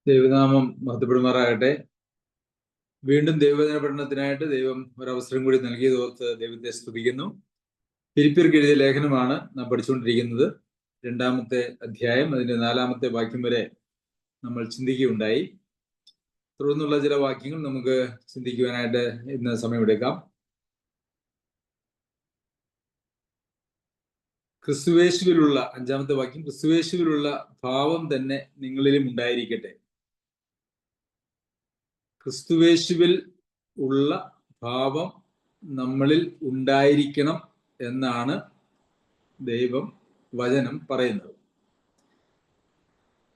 ദൈവനാമം മഹത്വപ്പെടുമാറാകട്ടെ. വീണ്ടും ദൈവവചന പഠനത്തിനായിട്ട് ദൈവം ഒരവസരം കൂടി നൽകിയതോർത്ത് ദൈവത്തെ സ്തുതിക്കുന്നു. ഫിലിപ്പിയർക്ക് എഴുതിയ ലേഖനമാണ് നാം പഠിച്ചുകൊണ്ടിരിക്കുന്നത്. 2-ാമത്തെ അധ്യായം, അതിന്റെ 4-ാമത്തെ വാക്യം വരെ നമ്മൾ ചിന്തിക്കുകയുണ്ടായി. തുടർന്നുള്ള ചില വാക്യങ്ങൾ നമുക്ക് ചിന്തിക്കുവാനായിട്ട് ഇന്ന് സമയമെടുക്കാം. ക്രിസ്തുവേശുവിലുള്ള 5-ാമത്തെ വാക്യം, ക്രിസ്തുവേശുവിലുള്ള ഭാവം തന്നെ നിങ്ങളിലും ഉണ്ടായിരിക്കട്ടെ. ക്രിസ്തുവേശുവിൽ ഉള്ള ഭാവം നമ്മളിൽ ഉണ്ടായിരിക്കണം എന്നാണ് വചനം പറയുന്നത്.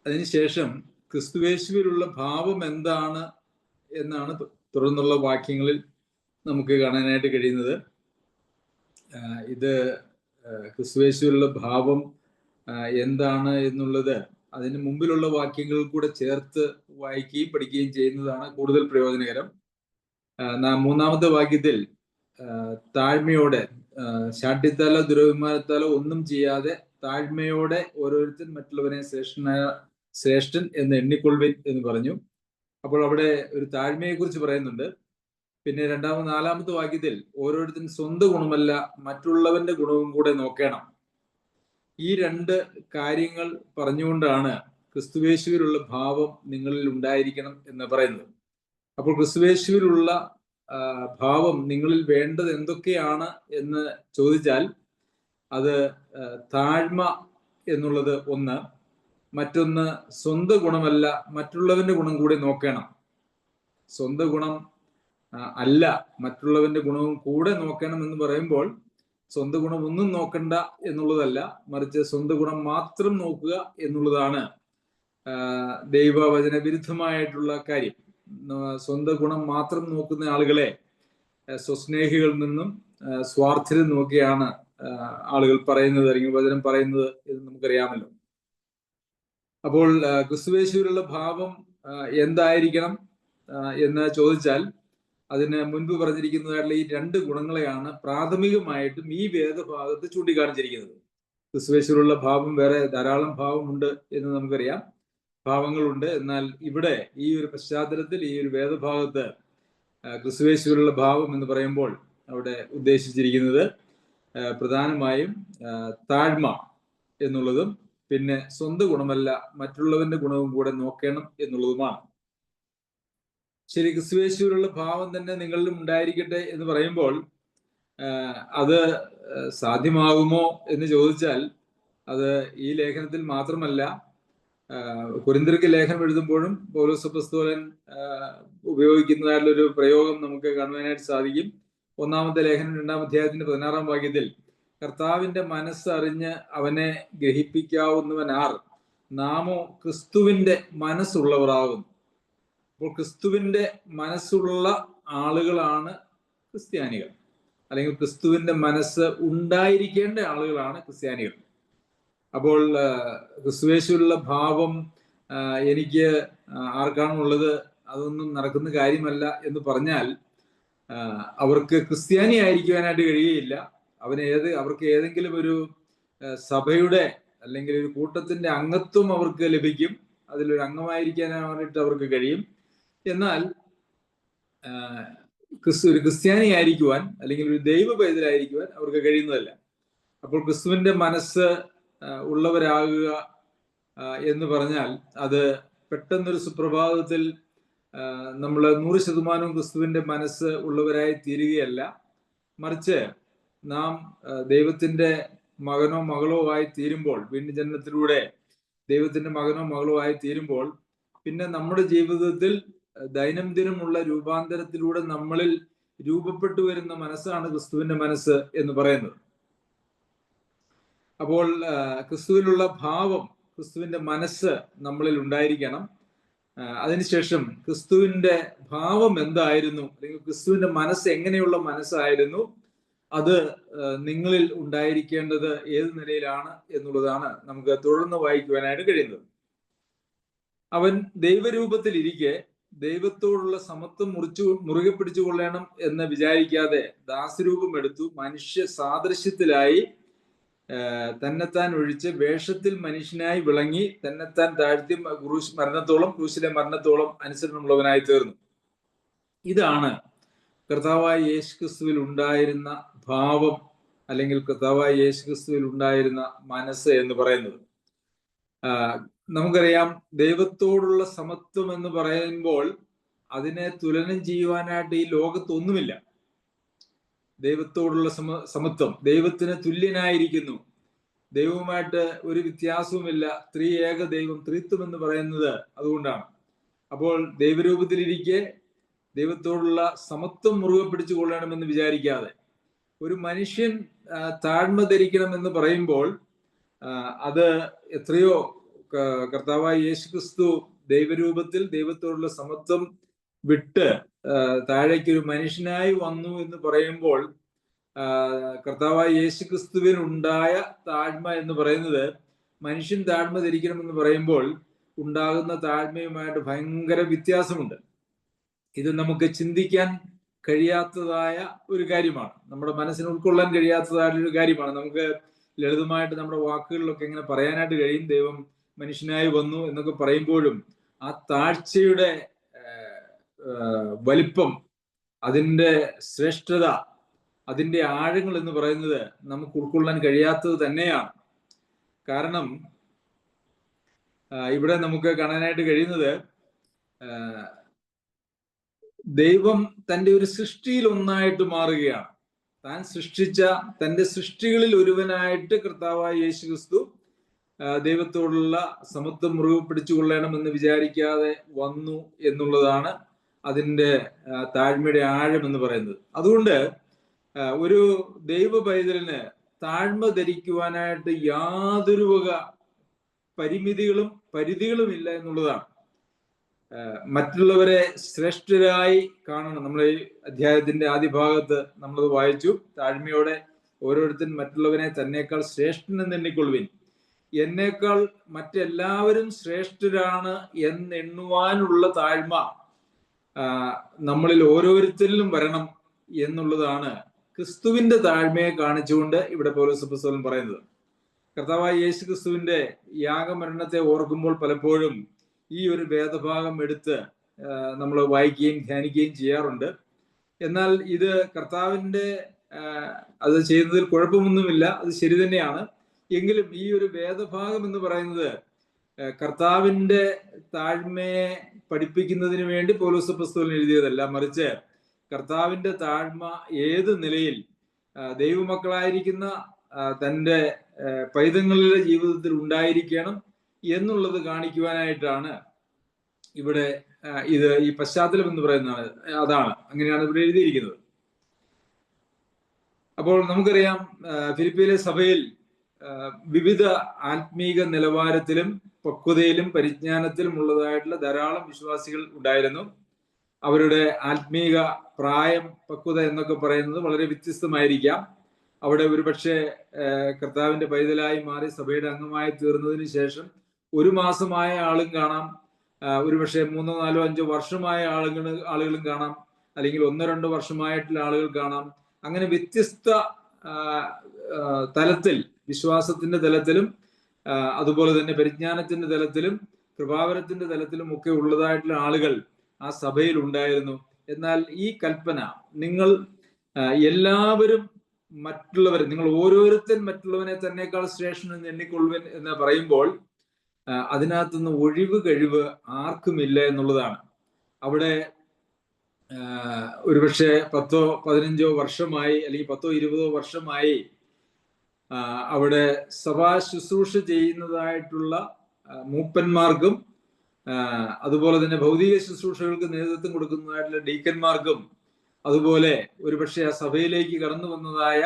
അതിനുശേഷം ക്രിസ്തുവേശുവിലുള്ള ഭാവം എന്താണ് എന്നാണ് തുടർന്നുള്ള വാക്യങ്ങളിൽ നമുക്ക് കാണാനായിട്ട് കഴിയുന്നത്. ഇത് ക്രിസ്തുവേശുവിലുള്ള ഭാവം എന്താണ് എന്നുള്ളത് അതിന് മുമ്പിലുള്ള വാക്യങ്ങൾ കൂടെ ചേർത്ത് വായിക്കുകയും പഠിക്കുകയും ചെയ്യുന്നതാണ് കൂടുതൽ പ്രയോജനകരം. 3-ാമത്തെ വാക്യത്തിൽ താഴ്മയോടെ, ശാഠ്യത്താലോ ദുരഭിമാനത്താലോ ഒന്നും ചെയ്യാതെ താഴ്മയോടെ ഓരോരുത്തൻ മറ്റുള്ളവനെ ശ്രേഷ്ഠൻ എന്ന് എണ്ണിക്കൊള്ളുവിൻ എന്ന് പറഞ്ഞു. അപ്പോൾ അവിടെ ഒരു താഴ്മയെ കുറിച്ച് പറയുന്നുണ്ട്. പിന്നെ 4-ാമത്തെ വാക്യത്തിൽ ഓരോരുത്തൻ സ്വന്തം ഗുണമല്ല മറ്റുള്ളവന്റെ ഗുണവും കൂടെ നോക്കണം. ഈ 2 കാര്യങ്ങൾ പറഞ്ഞുകൊണ്ടാണ് ക്രിസ്തുവേശുവിലുള്ള ഭാവം നിങ്ങളിൽ ഉണ്ടായിരിക്കണം എന്ന് പറയുന്നത്. അപ്പോൾ ക്രിസ്തുവേശുവിലുള്ള ഭാവം നിങ്ങളിൽ വേണ്ടത് എന്തൊക്കെയാണ് എന്ന് ചോദിച്ചാൽ അത് താഴ്മ എന്നുള്ളത് ഒന്ന്, മറ്റൊന്ന് സ്വന്തം ഗുണമല്ല മറ്റുള്ളവന്റെ ഗുണം കൂടി നോക്കണം. സ്വന്തം ഗുണം അല്ല മറ്റുള്ളവന്റെ ഗുണവും കൂടെ നോക്കണം എന്ന് പറയുമ്പോൾ സ്വന്തം ഗുണം ഒന്നും നോക്കണ്ട എന്നുള്ളതല്ല, മറിച്ച് സ്വന്തം ഗുണം മാത്രം നോക്കുക എന്നുള്ളതാണ് ദൈവവചന വിരുദ്ധമായിട്ടുള്ള കാര്യം. സ്വന്തം ഗുണം മാത്രം നോക്കുന്ന ആളുകളെ സ്വസ്നേഹികളിൽ നിന്നും സ്വാർത്ഥരിൽ നോക്കിയാണ് ആളുകൾ പറയുന്നത്, അല്ലെങ്കിൽ വചനം പറയുന്നത് എന്ന് നമുക്കറിയാമല്ലോ. അപ്പോൾ ക്രിസ്തുവേശുവിലുള്ള ഭാവം എന്തായിരിക്കണം എന്ന് ചോദിച്ചാൽ അതിന് മുൻപ് പറഞ്ഞിരിക്കുന്നതായിട്ടുള്ള ഈ 2 ഗുണങ്ങളെയാണ് പ്രാഥമികമായിട്ടും ഈ വേദഭാഗത്ത് ചൂണ്ടിക്കാണിച്ചിരിക്കുന്നത്. ക്രിസ്തുവേശുവിലുള്ള ഭാവം വേറെ ധാരാളം ഭാവമുണ്ട് എന്ന് നമുക്കറിയാം, ഭാവങ്ങളുണ്ട്. എന്നാൽ ഇവിടെ ഈ ഒരു പശ്ചാത്തലത്തിൽ ഈ ഒരു വേദഭാഗത്ത് ക്രിസ്തുവേശുവിലുള്ള ഭാവം എന്ന് പറയുമ്പോൾ അവിടെ ഉദ്ദേശിച്ചിരിക്കുന്നത് പ്രധാനമായും താഴ്മ എന്നുള്ളതും പിന്നെ സ്വന്തം ഗുണമല്ല മറ്റുള്ളവന്റെ ഗുണവും കൂടെ നോക്കണം എന്നുള്ളതുമാണ്. ശരി, ക്രിസ്തുവേശുവിലുള്ള ഭാവം തന്നെ നിങ്ങളിലും ഉണ്ടായിരിക്കട്ടെ എന്ന് പറയുമ്പോൾ അത് സാധ്യമാകുമോ എന്ന് ചോദിച്ചാൽ അത് ഈ ലേഖനത്തിൽ മാത്രമല്ല, കൊരിന്ത്യർക്ക് ലേഖനം എഴുതുമ്പോഴും പൗലോസ് അപ്പോസ്തലൻ ഉപയോഗിക്കുന്നതായിട്ടുള്ളൊരു പ്രയോഗം നമുക്ക് കാണുവാനായിട്ട് സാധിക്കും. 1-ാമത്തെ ലേഖനം 2-ാം അധ്യായത്തിന്റെ 16-ാം വാക്യത്തിൽ കർത്താവിന്റെ മനസ്സറിഞ്ഞ് അവനെ ഗ്രഹിപ്പിക്കാവുന്നവനാർ, നാമോ ക്രിസ്തുവിന്റെ മനസ്സുള്ളവരാകുന്നു. അപ്പോൾ ക്രിസ്തുവിന്റെ മനസ്സുള്ള ആളുകളാണ് ക്രിസ്ത്യാനികൾ, അല്ലെങ്കിൽ ക്രിസ്തുവിന്റെ മനസ്സ് ഉണ്ടായിരിക്കേണ്ട ആളുകളാണ് ക്രിസ്ത്യാനികൾ. അപ്പോൾ ക്രിസ്തുവേശുവിലുള്ള ഭാവം എനിക്ക് ആർക്കാണുള്ളത്, അതൊന്നും നടക്കുന്ന കാര്യമല്ല എന്ന് പറഞ്ഞാൽ അവർക്ക് ക്രിസ്ത്യാനി ആയിരിക്കുവാനായിട്ട് കഴിയുകയില്ല. അവർക്ക് ഏതെങ്കിലും ഒരു സഭയുടെ അല്ലെങ്കിൽ ഒരു കൂട്ടത്തിന്റെ അംഗത്വം അവർക്ക് ലഭിക്കും, അതിലൊരു അംഗമായിരിക്കാനായിട്ട് അവർക്ക് കഴിയും. എന്നാൽ ഒരു ക്രിസ്ത്യാനി ആയിരിക്കുവാൻ അല്ലെങ്കിൽ ഒരു ദൈവ പൈതലായിരിക്കുവാൻ അവർക്ക് കഴിയുന്നതല്ല. അപ്പോൾ ക്രിസ്തുവിന്റെ മനസ്സ് ഉള്ളവരാകുക എന്ന് പറഞ്ഞാൽ അത് പെട്ടെന്നൊരു സുപ്രഭാതത്തിൽ നമ്മൾ 100% ക്രിസ്തുവിന്റെ മനസ്സ് ഉള്ളവരായി തീരുകയല്ല, മറിച്ച് നാം ദൈവത്തിന്റെ മകനോ മകളോ ആയി തീരുമ്പോൾ, വീണ്ടും ജനനത്തിലൂടെ ദൈവത്തിന്റെ മകനോ മകളോ ആയി തീരുമ്പോൾ പിന്നെ നമ്മുടെ ജീവിതത്തിൽ ദൈനംദിനമുള്ള രൂപാന്തരത്തിലൂടെ നമ്മളിൽ രൂപപ്പെട്ടു വരുന്ന മനസ്സാണ് ക്രിസ്തുവിന്റെ മനസ്സ് എന്ന് പറയുന്നത്. അപ്പോൾ ക്രിസ്തുവിലുള്ള ഭാവം, ക്രിസ്തുവിന്റെ മനസ്സ് നമ്മളിൽ ഉണ്ടായിരിക്കണം. അതിനുശേഷം ക്രിസ്തുവിന്റെ ഭാവം എന്തായിരുന്നു, അല്ലെങ്കിൽ ക്രിസ്തുവിന്റെ മനസ്സ് എങ്ങനെയുള്ള മനസ്സായിരുന്നു, അത് നിങ്ങളിൽ ഉണ്ടായിരിക്കേണ്ടത് ഏത് നിലയിലാണ് എന്നുള്ളതാണ് നമുക്ക് തുടർന്ന് വായിക്കുവാനായിട്ട് കഴിയുന്നത്. അവൻ ദൈവരൂപത്തിൽ ഇരിക്കെ ദൈവത്തോടുള്ള സമത്വം മുറുകെ പിടിച്ചുകൊള്ളണം എന്ന് വിചാരിക്കാതെ ദാസരൂപം എടുത്തു, മനുഷ്യ സാദൃശ്യത്തിലായി, തന്നെത്താൻ ഒഴിച്ച് വേഷത്തിൽ മനുഷ്യനായി വിളങ്ങി തന്നെത്താൻ താഴ്ത്തി ക്രൂശിലെ മരണത്തോളം അനുസരണമുള്ളവനായി തീർന്നു. ഇതാണ് കർത്താവായ യേശുക്രിസ്തുവിൽ ഉണ്ടായിരുന്ന ഭാവം, അല്ലെങ്കിൽ കർത്താവായ യേശുക്രിസ്തുവിൽ ഉണ്ടായിരുന്ന മനസ്സ് എന്ന് പറയുന്നത്. നമുക്കറിയാം, ദൈവത്തോടുള്ള സമത്വം എന്ന് പറയുമ്പോൾ അതിനെ തുലനം ചെയ്യുവാനായിട്ട് ഈ ലോകത്തൊന്നുമില്ല. ദൈവത്തോടുള്ള സമത്വം, ദൈവത്തിന് തുല്യനായിരിക്കുന്നു, ദൈവവുമായിട്ട് ഒരു വ്യത്യാസവുമില്ല, ത്രിയേക ദൈവം, ത്രിത്വം എന്ന് പറയുന്നത് അതുകൊണ്ടാണ്. അപ്പോൾ ദൈവരൂപത്തിലിരിക്കെ ദൈവത്തോടുള്ള സമത്വം മുറുകെ പിടിച്ചു കൊള്ളണമെന്ന് വിചാരിക്കാതെ ഒരു മനുഷ്യൻ താഴ്മ ധരിക്കണം എന്ന് പറയുമ്പോൾ അത് എത്രയോ കർത്താവായ യേശുക്രിസ്തു ദൈവരൂപത്തിൽ ദൈവത്തോടുള്ള സമത്വം വിട്ട് താഴേക്ക് ഒരു മനുഷ്യനായി വന്നു എന്ന് പറയുമ്പോൾ കർത്താവായ യേശുക്രിസ്തുവിൽ ഉണ്ടായ താഴ്മ എന്ന് പറയുന്നത്, മനുഷ്യൻ താഴ്മ ധരിക്കണം എന്ന് പറയുമ്പോൾ ഉണ്ടാകുന്ന താഴ്മയുമായിട്ട് ഭയങ്കര വ്യത്യാസമുണ്ട്. ഇത് നമുക്ക് ചിന്തിക്കാൻ കഴിയാത്തതായ ഒരു കാര്യമാണ്, നമ്മുടെ മനസ്സിന് ഉൾക്കൊള്ളാൻ കഴിയാത്തതായൊരു കാര്യമാണ്. നമുക്ക് ലളിതമായിട്ട് നമ്മുടെ വാക്കുകളിലൊക്കെ ഇങ്ങനെ പറയാനായിട്ട് കഴിയും, ദൈവം മനുഷ്യനായി വന്നു എന്നൊക്കെ പറയുമ്പോഴും ആ താഴ്ചയുടെ വലിപ്പം, അതിൻ്റെ ശ്രേഷ്ഠത, അതിൻ്റെ ആഴങ്ങൾ എന്ന് പറയുന്നത് നമുക്ക് ഉൾക്കൊള്ളാൻ കഴിയാത്തത് തന്നെയാണ്. കാരണം ഇവിടെ നമുക്ക് കാണാനായിട്ട് കഴിയുന്നത്, ദൈവം തൻ്റെ ഒരു സൃഷ്ടിയിൽ ഒന്നായിട്ട് മാറുകയാണ്. താൻ സൃഷ്ടിച്ച തൻ്റെ സൃഷ്ടികളിൽ ഒരുവനായിട്ട് കർത്താവായ യേശുക്രിസ്തു ദൈവത്തോടുള്ള സമത്വം മുറുകെ പിടിച്ചുകൊള്ളണമെന്ന് വിചാരിക്കാതെ വന്നു എന്നുള്ളതാണ് അതിൻ്റെ താഴ്മയുടെ ആഴം എന്ന് പറയുന്നത്. അതുകൊണ്ട് ഒരു ദൈവ പൈതലിന് താഴ്മ ധരിക്കുവാനായിട്ട് യാതൊരു വക പരിധികളും ഇല്ല എന്നുള്ളതാണ്. മറ്റുള്ളവരെ ശ്രേഷ്ഠരായി കാണണം. നമ്മൾ ഈ അധ്യായത്തിന്റെ ആദ്യ ഭാഗത്ത് നമ്മളത് വായിച്ചു. താഴ്മയോടെ ഓരോരുത്തരും മറ്റുള്ളവനെ തന്നേക്കാൾ ശ്രേഷ്ഠനെന്ന് എണ്ണിക്കൊള്ളുവിൻ, എന്നേക്കാൾ മറ്റെല്ലാവരും ശ്രേഷ്ഠരാണ് എന്നെണ്ണുവാനുള്ള താഴ്മ നമ്മളിൽ ഓരോരുത്തരിലും വരണം എന്നുള്ളതാണ് ക്രിസ്തുവിന്റെ താഴ്മയെ കാണിച്ചുകൊണ്ട് ഇവിടെ പൗലോസ് അപ്പോസ്തലൻ പറയുന്നത്. കർത്താവായ യേശു ക്രിസ്തുവിന്റെ യാഗമരണത്തെ ഓർക്കുമ്പോൾ പലപ്പോഴും ഈ ഒരു വേദഭാഗം എടുത്ത് നമ്മൾ വായിക്കുകയും ധ്യാനിക്കുകയും ചെയ്യാറുണ്ട്. എന്നാൽ ഇത് കർത്താവിൻ്റെ അത് ചെയ്യുന്നതിൽ കുഴപ്പമൊന്നുമില്ല, അത് ശരി തന്നെയാണ്. എങ്കിലും ഈ ഒരു വേദഭാഗം എന്ന് പറയുന്നത് കർത്താവിൻ്റെ താഴ്മയെ പഠിപ്പിക്കുന്നതിന് വേണ്ടി പൗലോസ് അപ്പോസ്തലൻ എഴുതിയതല്ല, മറിച്ച് കർത്താവിൻ്റെ താഴ്മ ഏത് നിലയിൽ ദൈവമക്കളായിരിക്കുന്ന തൻ്റെ പൈതങ്ങളുടെ ജീവിതത്തിൽ ഉണ്ടായിരിക്കണം എന്നുള്ളത് കാണിക്കുവാനായിട്ടാണ് ഇവിടെ ഇത് ഈ പശ്ചാത്തലം എന്ന് പറയുന്നതാണ്. അതാണ്, അങ്ങനെയാണ് ഇവിടെ എഴുതിയിരിക്കുന്നത്. അപ്പോൾ നമുക്കറിയാം, ഫിലിപ്പിയിലെ സഭയിൽ വിവിധ ആത്മീക നിലവാരത്തിലും പക്വതയിലും പരിജ്ഞാനത്തിലും ഉള്ളതായിട്ടുള്ള ധാരാളം വിശ്വാസികൾ ഉണ്ടായിരുന്നു. അവരുടെ ആത്മീക പ്രായം, പക്വത എന്നൊക്കെ പറയുന്നത് വളരെ വ്യത്യസ്തമായിരിക്കാം. അവിടെ ഒരുപക്ഷെ കർത്താവിന്റെ പൈതലായി മാറി സഭയുടെ അംഗമായി തീർന്നതിന് ശേഷം 1 മാസമായ ആളും കാണാം, ഒരുപക്ഷെ 3, 4, 5 വർഷമായ ആളുകളും കാണാം, അല്ലെങ്കിൽ 1, 2 വർഷമായിട്ടുള്ള ആളുകൾ കാണാം. അങ്ങനെ വ്യത്യസ്ത തലത്തിൽ, വിശ്വാസത്തിന്റെ തലത്തിലും അതുപോലെ തന്നെ പരിജ്ഞാനത്തിന്റെ തലത്തിലും കൃപാവരത്തിന്റെ തലത്തിലും ഒക്കെ ഉള്ളതായിട്ടുള്ള ആളുകൾ ആ സഭയിൽ ഉണ്ടായിരുന്നു. എന്നാൽ ഈ കൽപ്പന, നിങ്ങൾ എല്ലാവരും നിങ്ങൾ ഓരോരുത്തൻ മറ്റുള്ളവനെ തന്നെക്കാൾ ശ്രേഷ്ഠനെന്ന് എണ്ണിക്കൊള്ളുവൻ എന്ന് പറയുമ്പോൾ അതിനകത്തുനിന്ന് ഒഴിവ് കഴിവ് ആർക്കുമില്ല എന്നുള്ളതാണ്. അവിടെ ഒരുപക്ഷെ 10, 15 വർഷമായി, അല്ലെങ്കിൽ 10, 20 വർഷമായി അവിടെ സഭാ ശുശ്രൂഷ ചെയ്യുന്നതായിട്ടുള്ള മൂപ്പന്മാർക്കും അതുപോലെ തന്നെ ഭൗതിക ശുശ്രൂഷകൾക്ക് നേതൃത്വം കൊടുക്കുന്നതായിട്ടുള്ള ഡീക്കന്മാർക്കും അതുപോലെ ഒരുപക്ഷെ ആ സഭയിലേക്ക് കടന്നു വന്നതായ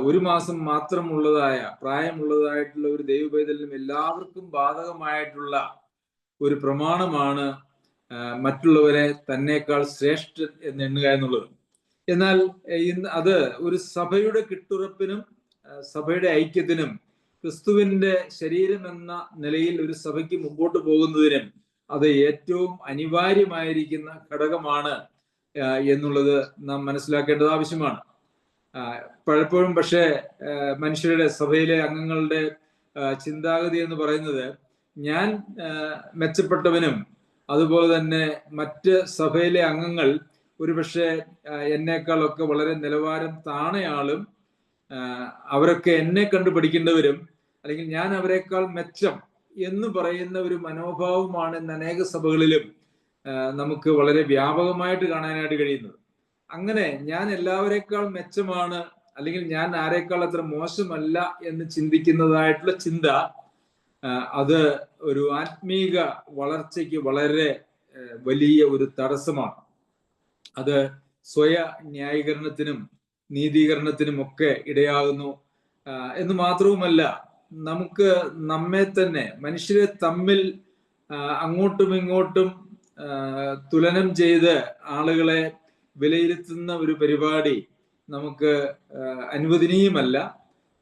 1 മാസം മാത്രമുള്ളതായ പ്രായമുള്ളതായിട്ടുള്ള ഒരു ദൈവപൈതലിനും എല്ലാവർക്കും ബാധകമായിട്ടുള്ള ഒരു പ്രമാണമാണ് മറ്റുള്ളവരെ തന്നേക്കാൾ ശ്രേഷ്ഠൻ എന്ന് എണ്ണുക എന്നുള്ളത്. എന്നാൽ അത് ഒരു സഭയുടെ കിട്ടുറപ്പിനും സഭയുടെ ഐക്യത്തിനും ക്രിസ്തുവിന്റെ ശരീരം എന്ന നിലയിൽ ഒരു സഭയ്ക്ക് മുമ്പോട്ട് പോകുന്നതിനും അത് ഏറ്റവും അനിവാര്യമായിരിക്കുന്ന ഘടകമാണ് എന്നുള്ളത് നാം മനസ്സിലാക്കേണ്ടത് ആവശ്യമാണ്. പലപ്പോഴും പക്ഷേ മനുഷ്യരുടെ സഭയിലെ അംഗങ്ങളുടെ ചിന്താഗതി എന്ന് പറയുന്നത് ഞാൻ മെച്ചപ്പെട്ടവനും അതുപോലെ തന്നെ മറ്റ് സഭയിലെ അംഗങ്ങൾ ഒരുപക്ഷെ എന്നേക്കാളൊക്കെ വളരെ നിലവാരം താണയാളും അവരൊക്കെ എന്നെ കണ്ടു പഠിക്കേണ്ടവരും അല്ലെങ്കിൽ ഞാൻ അവരെക്കാൾ മെച്ചം എന്ന് പറയുന്ന ഒരു മനോഭാവമാണ് ഇന്ന് അനേക സഭകളിലും നമുക്ക് വളരെ വ്യാപകമായിട്ട് കാണാനായിട്ട് കഴിയുന്നത്. അങ്ങനെ ഞാൻ എല്ലാവരെക്കാൾ മെച്ചമാണ് അല്ലെങ്കിൽ ഞാൻ ആരെക്കാൾ അത്ര മോശമല്ല എന്ന് ചിന്തിക്കുന്നതായിട്ടുള്ള ചിന്ത അത് ഒരു ആത്മീക വളർച്ചയ്ക്ക് വളരെ വലിയ ഒരു തടസ്സമാണ്. അത് സ്വയ ന്യായീകരണത്തിനും നീതീകരണത്തിനും ഒക്കെ ഇടയാകുന്നു എന്ന് മാത്രവുമല്ല, നമുക്ക് നമ്മെ തന്നെ മനുഷ്യരെ തമ്മിൽ അങ്ങോട്ടും ഇങ്ങോട്ടും തുലനം ചെയ്ത് ആളുകളെ വിലയിരുത്തുന്ന ഒരു പരിപാടി നമുക്ക് അനുവദനീയമല്ല.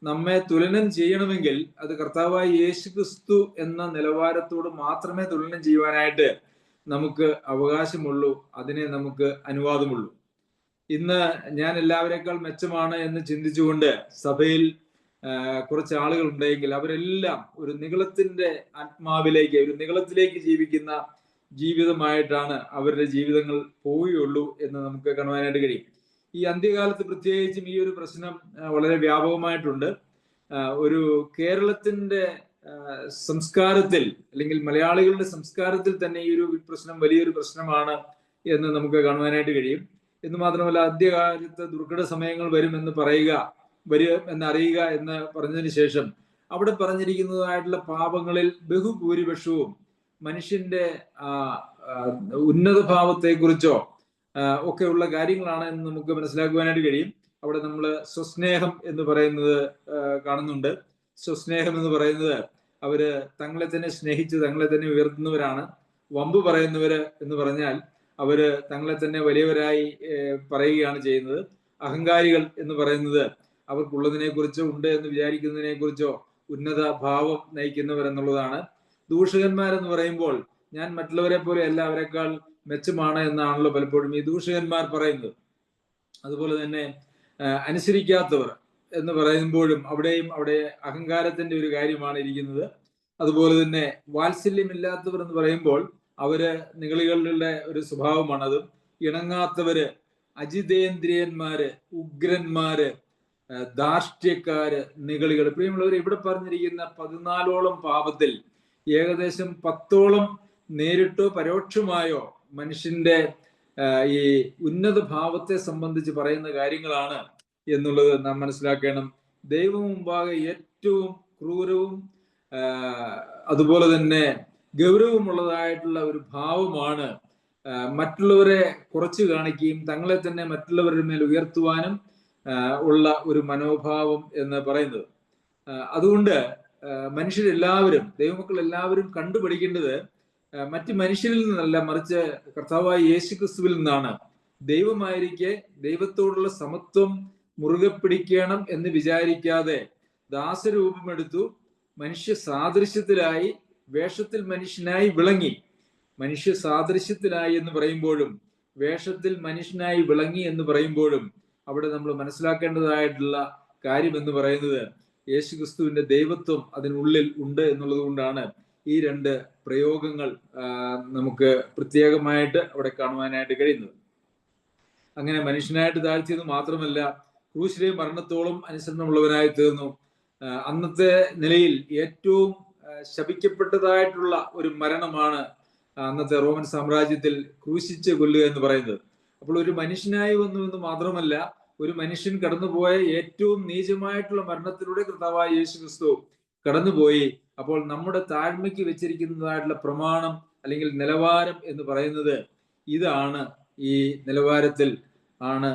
നമ്മെ തുലനം ചെയ്യണമെങ്കിൽ അത് കർത്താവായ യേശു ക്രിസ്തു എന്ന നിലവാരത്തോട് മാത്രമേ തുലനം ചെയ്യുവാനായിട്ട് നമുക്ക് അവകാശമുള്ളൂ, അതിനെ നമുക്ക് അനുവാദമുള്ളൂ. ഇന്ന് ഞാൻ എല്ലാവരെക്കാൾ മെച്ചമാണ് എന്ന് ചിന്തിച്ചുകൊണ്ട് സഭയിൽ കുറച്ച് ആളുകൾ ഉണ്ടെങ്കിൽ അവരെല്ലാം ഒരു നിഗളത്തിന്റെ ആത്മാവിലേക്ക്, ഒരു നിഗളത്തിലേക്ക് ജീവിക്കുന്ന ജീവിതമായിട്ടാണ് അവരുടെ ജീവിതങ്ങൾ പോവുകയുള്ളൂ എന്ന് നമുക്ക് കാണുവാനായിട്ട് കഴിയും. ഈ അന്ത്യകാലത്ത് പ്രത്യേകിച്ചും ഈ ഒരു പ്രശ്നം വളരെ വ്യാപകമായിട്ടുണ്ട്. ഒരു കേരളത്തിന്റെ സംസ്കാരത്തിൽ അല്ലെങ്കിൽ മലയാളികളുടെ സംസ്കാരത്തിൽ തന്നെ ഈ ഒരു പ്രശ്നം വലിയൊരു പ്രശ്നമാണ് എന്ന് നമുക്ക് കാണുവാനായിട്ട് കഴിയും. എന്ന് മാത്രമല്ല, ആദ്യകാലത്ത് ദുർഘട സമയങ്ങൾ വരുമെന്ന് എന്നറിയുക എന്ന് പറഞ്ഞതിന് ശേഷം അവിടെ പറഞ്ഞിരിക്കുന്നതായിട്ടുള്ള പാപങ്ങളിൽ ബഹുഭൂരിപക്ഷവും മനുഷ്യന്റെ ഉന്നത ഭാവത്തെക്കുറിച്ചോ ഒക്കെയുള്ള കാര്യങ്ങളാണ് എന്ന് നമുക്ക് മനസ്സിലാക്കുവാനായിട്ട് കഴിയും. അവിടെ നമ്മൾ സ്വസ്നേഹം എന്ന് പറയുന്നത് കാണുന്നുണ്ട്. സ്വസ്നേഹം എന്ന് പറയുന്നത് അവര് തങ്ങളെ തന്നെ സ്നേഹിച്ച് തങ്ങളെ തന്നെ ഉയർത്തുന്നവരാണ്. വമ്പ് പറയുന്നവര് എന്ന് പറഞ്ഞാൽ അവര് തങ്ങളെ തന്നെ വലിയവരായി പറയുകയാണ് ചെയ്യുന്നത്. അഹങ്കാരികൾ എന്ന് പറയുന്നത് അവർക്കുള്ളതിനെ കുറിച്ചോ ഉണ്ട് എന്ന് വിചാരിക്കുന്നതിനെ കുറിച്ചോ ഉന്നത ഭാവം നയിക്കുന്നവർ എന്നുള്ളതാണ്. ദൂഷകന്മാരെന്ന് പറയുമ്പോൾ ഞാൻ മറ്റുള്ളവരെ പോലെ എല്ലാവരെക്കാൾ മെച്ചമാണ് എന്നാണല്ലോ പലപ്പോഴും ഈ ദൂഷകന്മാർ പറയുന്നത്. അതുപോലെ തന്നെ അനുസരിക്കാത്തവർ എന്ന് പറയുമ്പോഴും അവിടെ അഹങ്കാരത്തിന്റെ ഒരു കാര്യമാണ് ഇരിക്കുന്നത്. അതുപോലെ തന്നെ വാത്സല്യമില്ലാത്തവർ എന്ന് പറയുമ്പോൾ അവര് നിഗളികളുടെ ഒരു സ്വഭാവമാണത്. ഇണങ്ങാത്തവര്, അജിതേന്ദ്രിയന്മാര്, ഉഗ്രന്മാര്, ധാർഷ്ട്യക്കാര്, നിഗളികൾ. പ്രിയമുള്ളവർ, ഇവിടെ പറഞ്ഞിരിക്കുന്ന 14ഓളം പാപത്തിൽ ഏകദേശം 10ഓളം നേരിട്ടോ പരോക്ഷമായോ മനുഷ്യന്റെ ഈ ഉന്നത ഭാവത്തെ സംബന്ധിച്ച് പറയുന്ന കാര്യങ്ങളാണ് എന്നുള്ളത് നാം മനസ്സിലാക്കണം. ദൈവം മുമ്പാകെ ഏറ്റവും ക്രൂരവും അതുപോലെ തന്നെ ഗൗരവമുള്ളതായിട്ടുള്ള ഒരു ഭാവമാണ് മറ്റുള്ളവരെ കുറച്ചു കാണിക്കുകയും തങ്ങളെ തന്നെ മറ്റുള്ളവരുടെ മേൽ ഉയർത്തുവാനും ഉള്ള ഒരു മനോഭാവം എന്ന് പറയുന്നത്. അതുകൊണ്ട് മനുഷ്യരെല്ലാവരും, ദൈവമക്കൾ എല്ലാവരും കണ്ടുപഠിക്കേണ്ടത് മറ്റ് മനുഷ്യരിൽ നിന്നല്ല, മറിച്ച് കർത്താവായ യേശു ക്രിസ്തുവിൽ നിന്നാണ്. ദൈവമായിരിക്കെ ദൈവത്തോടുള്ള സമത്വം മുറുകെ പിടിക്കണം എന്ന് വിചാരിക്കാതെ ദാസരൂപമെടുത്തു, മനുഷ്യ സാദൃശ്യത്തിലായി, വേഷത്തിൽ മനുഷ്യനായി വിളങ്ങി. മനുഷ്യ സാദൃശ്യത്തിലായി എന്ന് പറയുമ്പോഴും വേഷത്തിൽ മനുഷ്യനായി വിളങ്ങി എന്ന് പറയുമ്പോഴും അവിടെ നമ്മൾ മനസ്സിലാക്കേണ്ടതായിട്ടുള്ള കാര്യം എന്ന് പറയുന്നത് യേശു ക്രിസ്തുവിന്റെ ദൈവത്വം അതിനുള്ളിൽ ഉണ്ട് എന്നുള്ളത് കൊണ്ടാണ് ഈ രണ്ട് പ്രയോഗങ്ങൾ നമുക്ക് പ്രത്യേകമായിട്ട് അവിടെ കാണുവാനായിട്ട് കഴിയുന്നത്. അങ്ങനെ മനുഷ്യനായിട്ട് താഴ്ത്തിയത് മാത്രമല്ല, ക്രൂശിലെ മരണത്തോളം അനുസരണമുള്ളവനായി തീർന്നു. അന്നത്തെ നിലയിൽ ഏറ്റവും ശപിക്കപ്പെട്ടതായിട്ടുള്ള ഒരു മരണമാണ് അന്നത്തെ റോമൻ സാമ്രാജ്യത്തിൽ ക്രൂശിച്ച് കൊല്ലുക എന്ന് പറയുന്നത്. അപ്പോൾ ഒരു മനുഷ്യനായി വന്നു എന്ന് മാത്രമല്ല, ഒരു മനുഷ്യൻ കടന്നുപോയ ഏറ്റവും നീചമായിട്ടുള്ള മരണത്തിലൂടെ കർത്താവായ യേശു ക്രിസ്തു കടന്നുപോയി. അപ്പോൾ നമ്മുടെ താഴ്മയ്ക്ക് വെച്ചിരിക്കുന്നതായിട്ടുള്ള പ്രമാണം അല്ലെങ്കിൽ നിലവാരം എന്ന് പറയുന്നത് ഇതാണ്. ഈ നിലവാരത്തിൽ ആണ്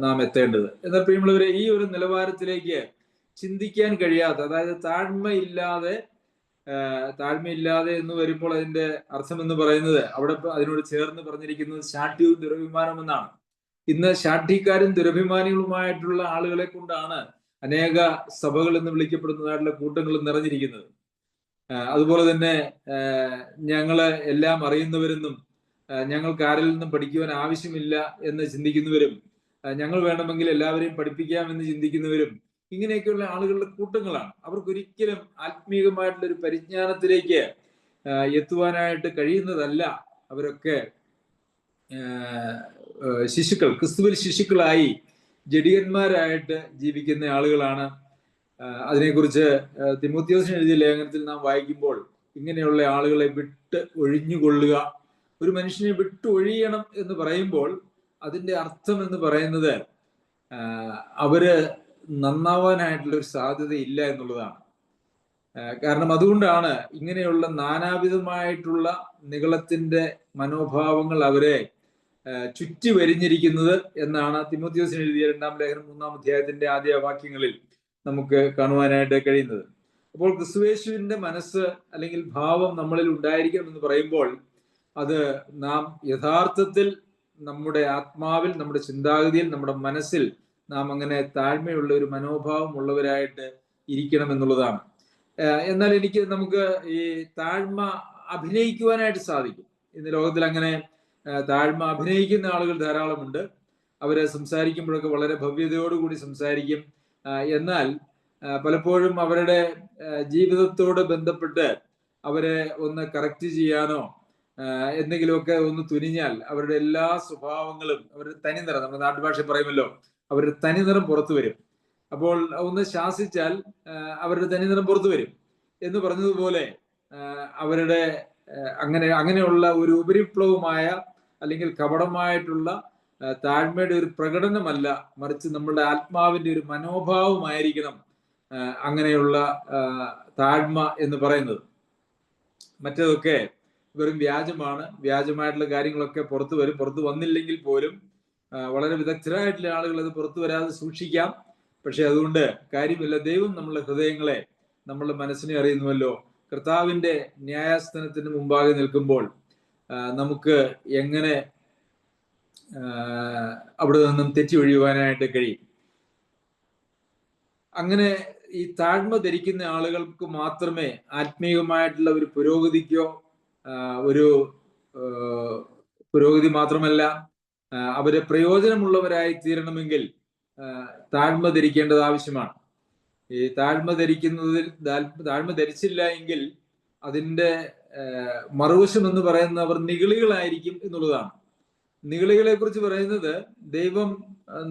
നാം എത്തേണ്ടത്. എന്നാൽ പ്രിയമുള്ളവരെ, ഈ ഒരു നിലവാരത്തിലേക്ക് ചിന്തിക്കാൻ കഴിയാത്ത, അതായത് താഴ്മയില്ലാതെ എന്ന് വരുമ്പോൾ അതിന്റെ അർത്ഥം എന്ന് പറയുന്നത് അവിടെ അതിനോട് ചേർന്ന് പറഞ്ഞിരിക്കുന്നത് ശാഠ്യവും ദുരഭിമാനവും എന്നാണ്. ഇന്ന് ശാഠ്യക്കാരും ദുരഭിമാനികളുമായിട്ടുള്ള ആളുകളെ കൊണ്ടാണ് അനേക സഭകൾ എന്ന് വിളിക്കപ്പെടുന്നതായിട്ടുള്ള കൂട്ടങ്ങൾ നിറഞ്ഞിരിക്കുന്നത്. അതുപോലെ തന്നെ ഞങ്ങള് എല്ലാം അറിയുന്നവരെന്നും ഞങ്ങൾക്ക് ആരിൽ നിന്നും പഠിക്കുവാൻ ആവശ്യമില്ല എന്ന് ചിന്തിക്കുന്നവരും ഞങ്ങൾ വേണമെങ്കിൽ എല്ലാവരെയും പഠിപ്പിക്കാമെന്ന് ചിന്തിക്കുന്നവരും ഇങ്ങനെയൊക്കെയുള്ള ആളുകളുടെ കൂട്ടങ്ങളാണ്. അവർക്കൊരിക്കലും ആത്മീയമായിട്ടുള്ള ഒരു പരിജ്ഞാനത്തിലേക്ക് എത്തുവാനായിട്ട് കഴിയുന്നതല്ല. അവരൊക്കെ ശിശുക്കൾ, ക്രിസ്തുവിൽ ശിശുക്കളായി ജഡികന്മാരായിട്ട് ജീവിക്കുന്ന ആളുകളാണ്. അതിനെക്കുറിച്ച് തിമോത്തിയോസിന് എഴുതിയ ലേഖനത്തിൽ നാം വായിക്കുമ്പോൾ ഇങ്ങനെയുള്ള ആളുകളെ വിട്ട് ഒഴിഞ്ഞുകൊള്ളുക. ഒരു മനുഷ്യനെ വിട്ട് ഒഴിയണം എന്ന് പറയുമ്പോൾ അതിൻ്റെ അർത്ഥം എന്ന് പറയുന്നത് അവര് നന്നാവാനായിട്ടുള്ള ഒരു സാധ്യത ഇല്ല എന്നുള്ളതാണ്. കാരണം അതുകൊണ്ടാണ് ഇങ്ങനെയുള്ള നാനാവിധമായിട്ടുള്ള നിഗളത്തിന്റെ മനോഭാവങ്ങൾ അവരെ ചുറ്റി വരിഞ്ഞിരിക്കുന്നത് എന്നാണ് തിമോത്തിയോസിന് എഴുതിയ 2-ാം ലേഖനം 3-ാം അധ്യായത്തിന്റെ ആദ്യ വാക്യങ്ങളിൽ നമുക്ക് കാണുവാനായിട്ട് കഴിയുന്നത്. അപ്പോൾ ക്രിസ്തുയേശുവിന്റെ മനസ്സ് അല്ലെങ്കിൽ ഭാവം നമ്മളിൽ ഉണ്ടായിരിക്കണം എന്ന് പറയുമ്പോൾ അത് നാം യഥാർത്ഥത്തിൽ നമ്മുടെ ആത്മാവിൽ, നമ്മുടെ ചിന്താഗതിയിൽ, നമ്മുടെ മനസ്സിൽ നാം അങ്ങനെ താഴ്മയുള്ള ഒരു മനോഭാവം ഉള്ളവരായിട്ട് ഇരിക്കണം എന്നുള്ളതാണ്. എന്നാൽ നമുക്ക് ഈ താഴ്മ അഭിനയിക്കുവാനായിട്ട് സാധിക്കും. ഇന്ന് ലോകത്തിൽ അങ്ങനെ താഴ്മ അഭിനയിക്കുന്ന ആളുകൾ ധാരാളമുണ്ട്. അവര് സംസാരിക്കുമ്പോഴൊക്കെ വളരെ ഭവ്യതയോടുകൂടി സംസാരിക്കും. എന്നാൽ പലപ്പോഴും അവരുടെ ജീവിതത്തോട് ബന്ധപ്പെട്ട് അവരെ ഒന്ന് കറക്റ്റ് ചെയ്യാനോ എന്തെങ്കിലുമൊക്കെ ഒന്ന് തുനിഞ്ഞാൽ അവരുടെ എല്ലാ സ്വഭാവങ്ങളും, അവരുടെ തനിനിറം, നമ്മുടെ നാട്ടുഭാഷ പറയുമല്ലോ, അവരുടെ തനിനിറം പുറത്തു വരും. അപ്പോൾ ഒന്ന് ശാസിച്ചാൽ അവരുടെ തനിനിറം പുറത്തു വരും എന്ന് പറഞ്ഞതുപോലെ അവരുടെ അങ്ങനെയുള്ള ഒരു ഉപരിപ്ലവമായ അല്ലെങ്കിൽ കപടമായിട്ടുള്ള താഴ്മയുടെ ഒരു പ്രകടനമല്ല, മറിച്ച് നമ്മളുടെ ആത്മാവിന്റെ ഒരു മനോഭാവമായിരിക്കണം അങ്ങനെയുള്ള താഴ്മ എന്ന് പറയുന്നത്. മറ്റതൊക്കെ വെറും വ്യാജമാണ്. വ്യാജമായിട്ടുള്ള കാര്യങ്ങളൊക്കെ പുറത്തു വരും. പുറത്തു വന്നില്ലെങ്കിൽ പോലും വളരെ വിദഗ്ധരായിട്ടുള്ള ആളുകൾ അത് പുറത്തു വരാതെ സൂക്ഷിക്കാം. പക്ഷെ അതുകൊണ്ട് കാര്യമില്ല. ദൈവം നമ്മളുടെ ഹൃദയങ്ങളെ, നമ്മളുടെ മനസ്സിനെ അറിയുന്നുവല്ലോ. കർത്താവിന്റെ ന്യായാസനത്തിന് മുമ്പാകെ നിൽക്കുമ്പോൾ നമുക്ക് എങ്ങനെ അവിടെ നിന്നും തെറ്റി ഒഴിയുവാനായിട്ട് കഴിയും? അങ്ങനെ ഈ താഴ്മ ധരിക്കുന്ന ആളുകൾക്ക് മാത്രമേ ആത്മീയമായിട്ടുള്ള ഒരു പുരോഗതിക്കോ, ഒരു പുരോഗതി മാത്രമല്ല അവരെ പ്രയോജനമുള്ളവരായി തീരണമെങ്കിൽ താഴ്മ ധരിക്കേണ്ടത് ആവശ്യമാണ്. ഈ താഴ്മ ധരിച്ചില്ല എങ്കിൽ അതിൻ്റെ മറുവശം എന്ന് പറയുന്നത് അവർ നിഗളികളായിരിക്കും എന്നുള്ളതാണ്. നിഗളികളെ കുറിച്ച് പറയുന്നത് ദൈവം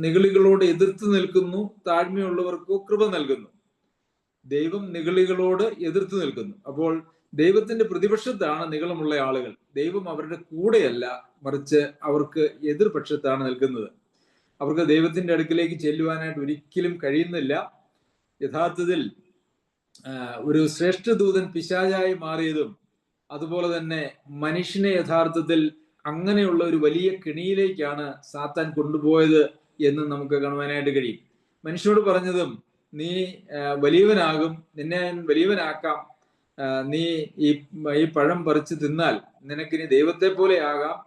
നിഗളികളോട് എതിർത്ത് നിൽക്കുന്നു, താഴ്മയുള്ളവർക്കോ കൃപ നൽകുന്നു. ദൈവം നിഗളികളോട് എതിർത്ത് നിൽക്കുന്നു. അപ്പോൾ ദൈവത്തിന്റെ പ്രതിപക്ഷത്താണ് നിഗളമുള്ള ആളുകൾ. ദൈവം അവരുടെ കൂടെയല്ല, മറിച്ച് അവർക്ക് എതിർപക്ഷത്താണ് നിൽക്കുന്നത്. അവർക്ക് ദൈവത്തിന്റെ അടുക്കിലേക്ക് ചെല്ലുവാനായിട്ട് ഒരിക്കലും കഴിയുന്നില്ല. യഥാർത്ഥത്തിൽ ഒരു ശ്രേഷ്ഠദൂതൻ പിശാചായി മാറിയതും അതുപോലെ തന്നെ മനുഷ്യനെ യഥാർത്ഥത്തിൽ അങ്ങനെയുള്ള ഒരു വലിയ കെണിയിലേക്കാണ് സാത്താൻ കൊണ്ടുപോയത് എന്ന് നമുക്ക് കാണുവാനായിട്ട് കഴിയും. മനുഷ്യനോട് പറഞ്ഞതും നീ വലിയവനാകും, നിന്നെ വലിയവനാക്കാം, നീ ഈ പഴം പറിച്ച് തിന്നാൽ നിനക്കിനി ദൈവത്തെ പോലെ ആകാം,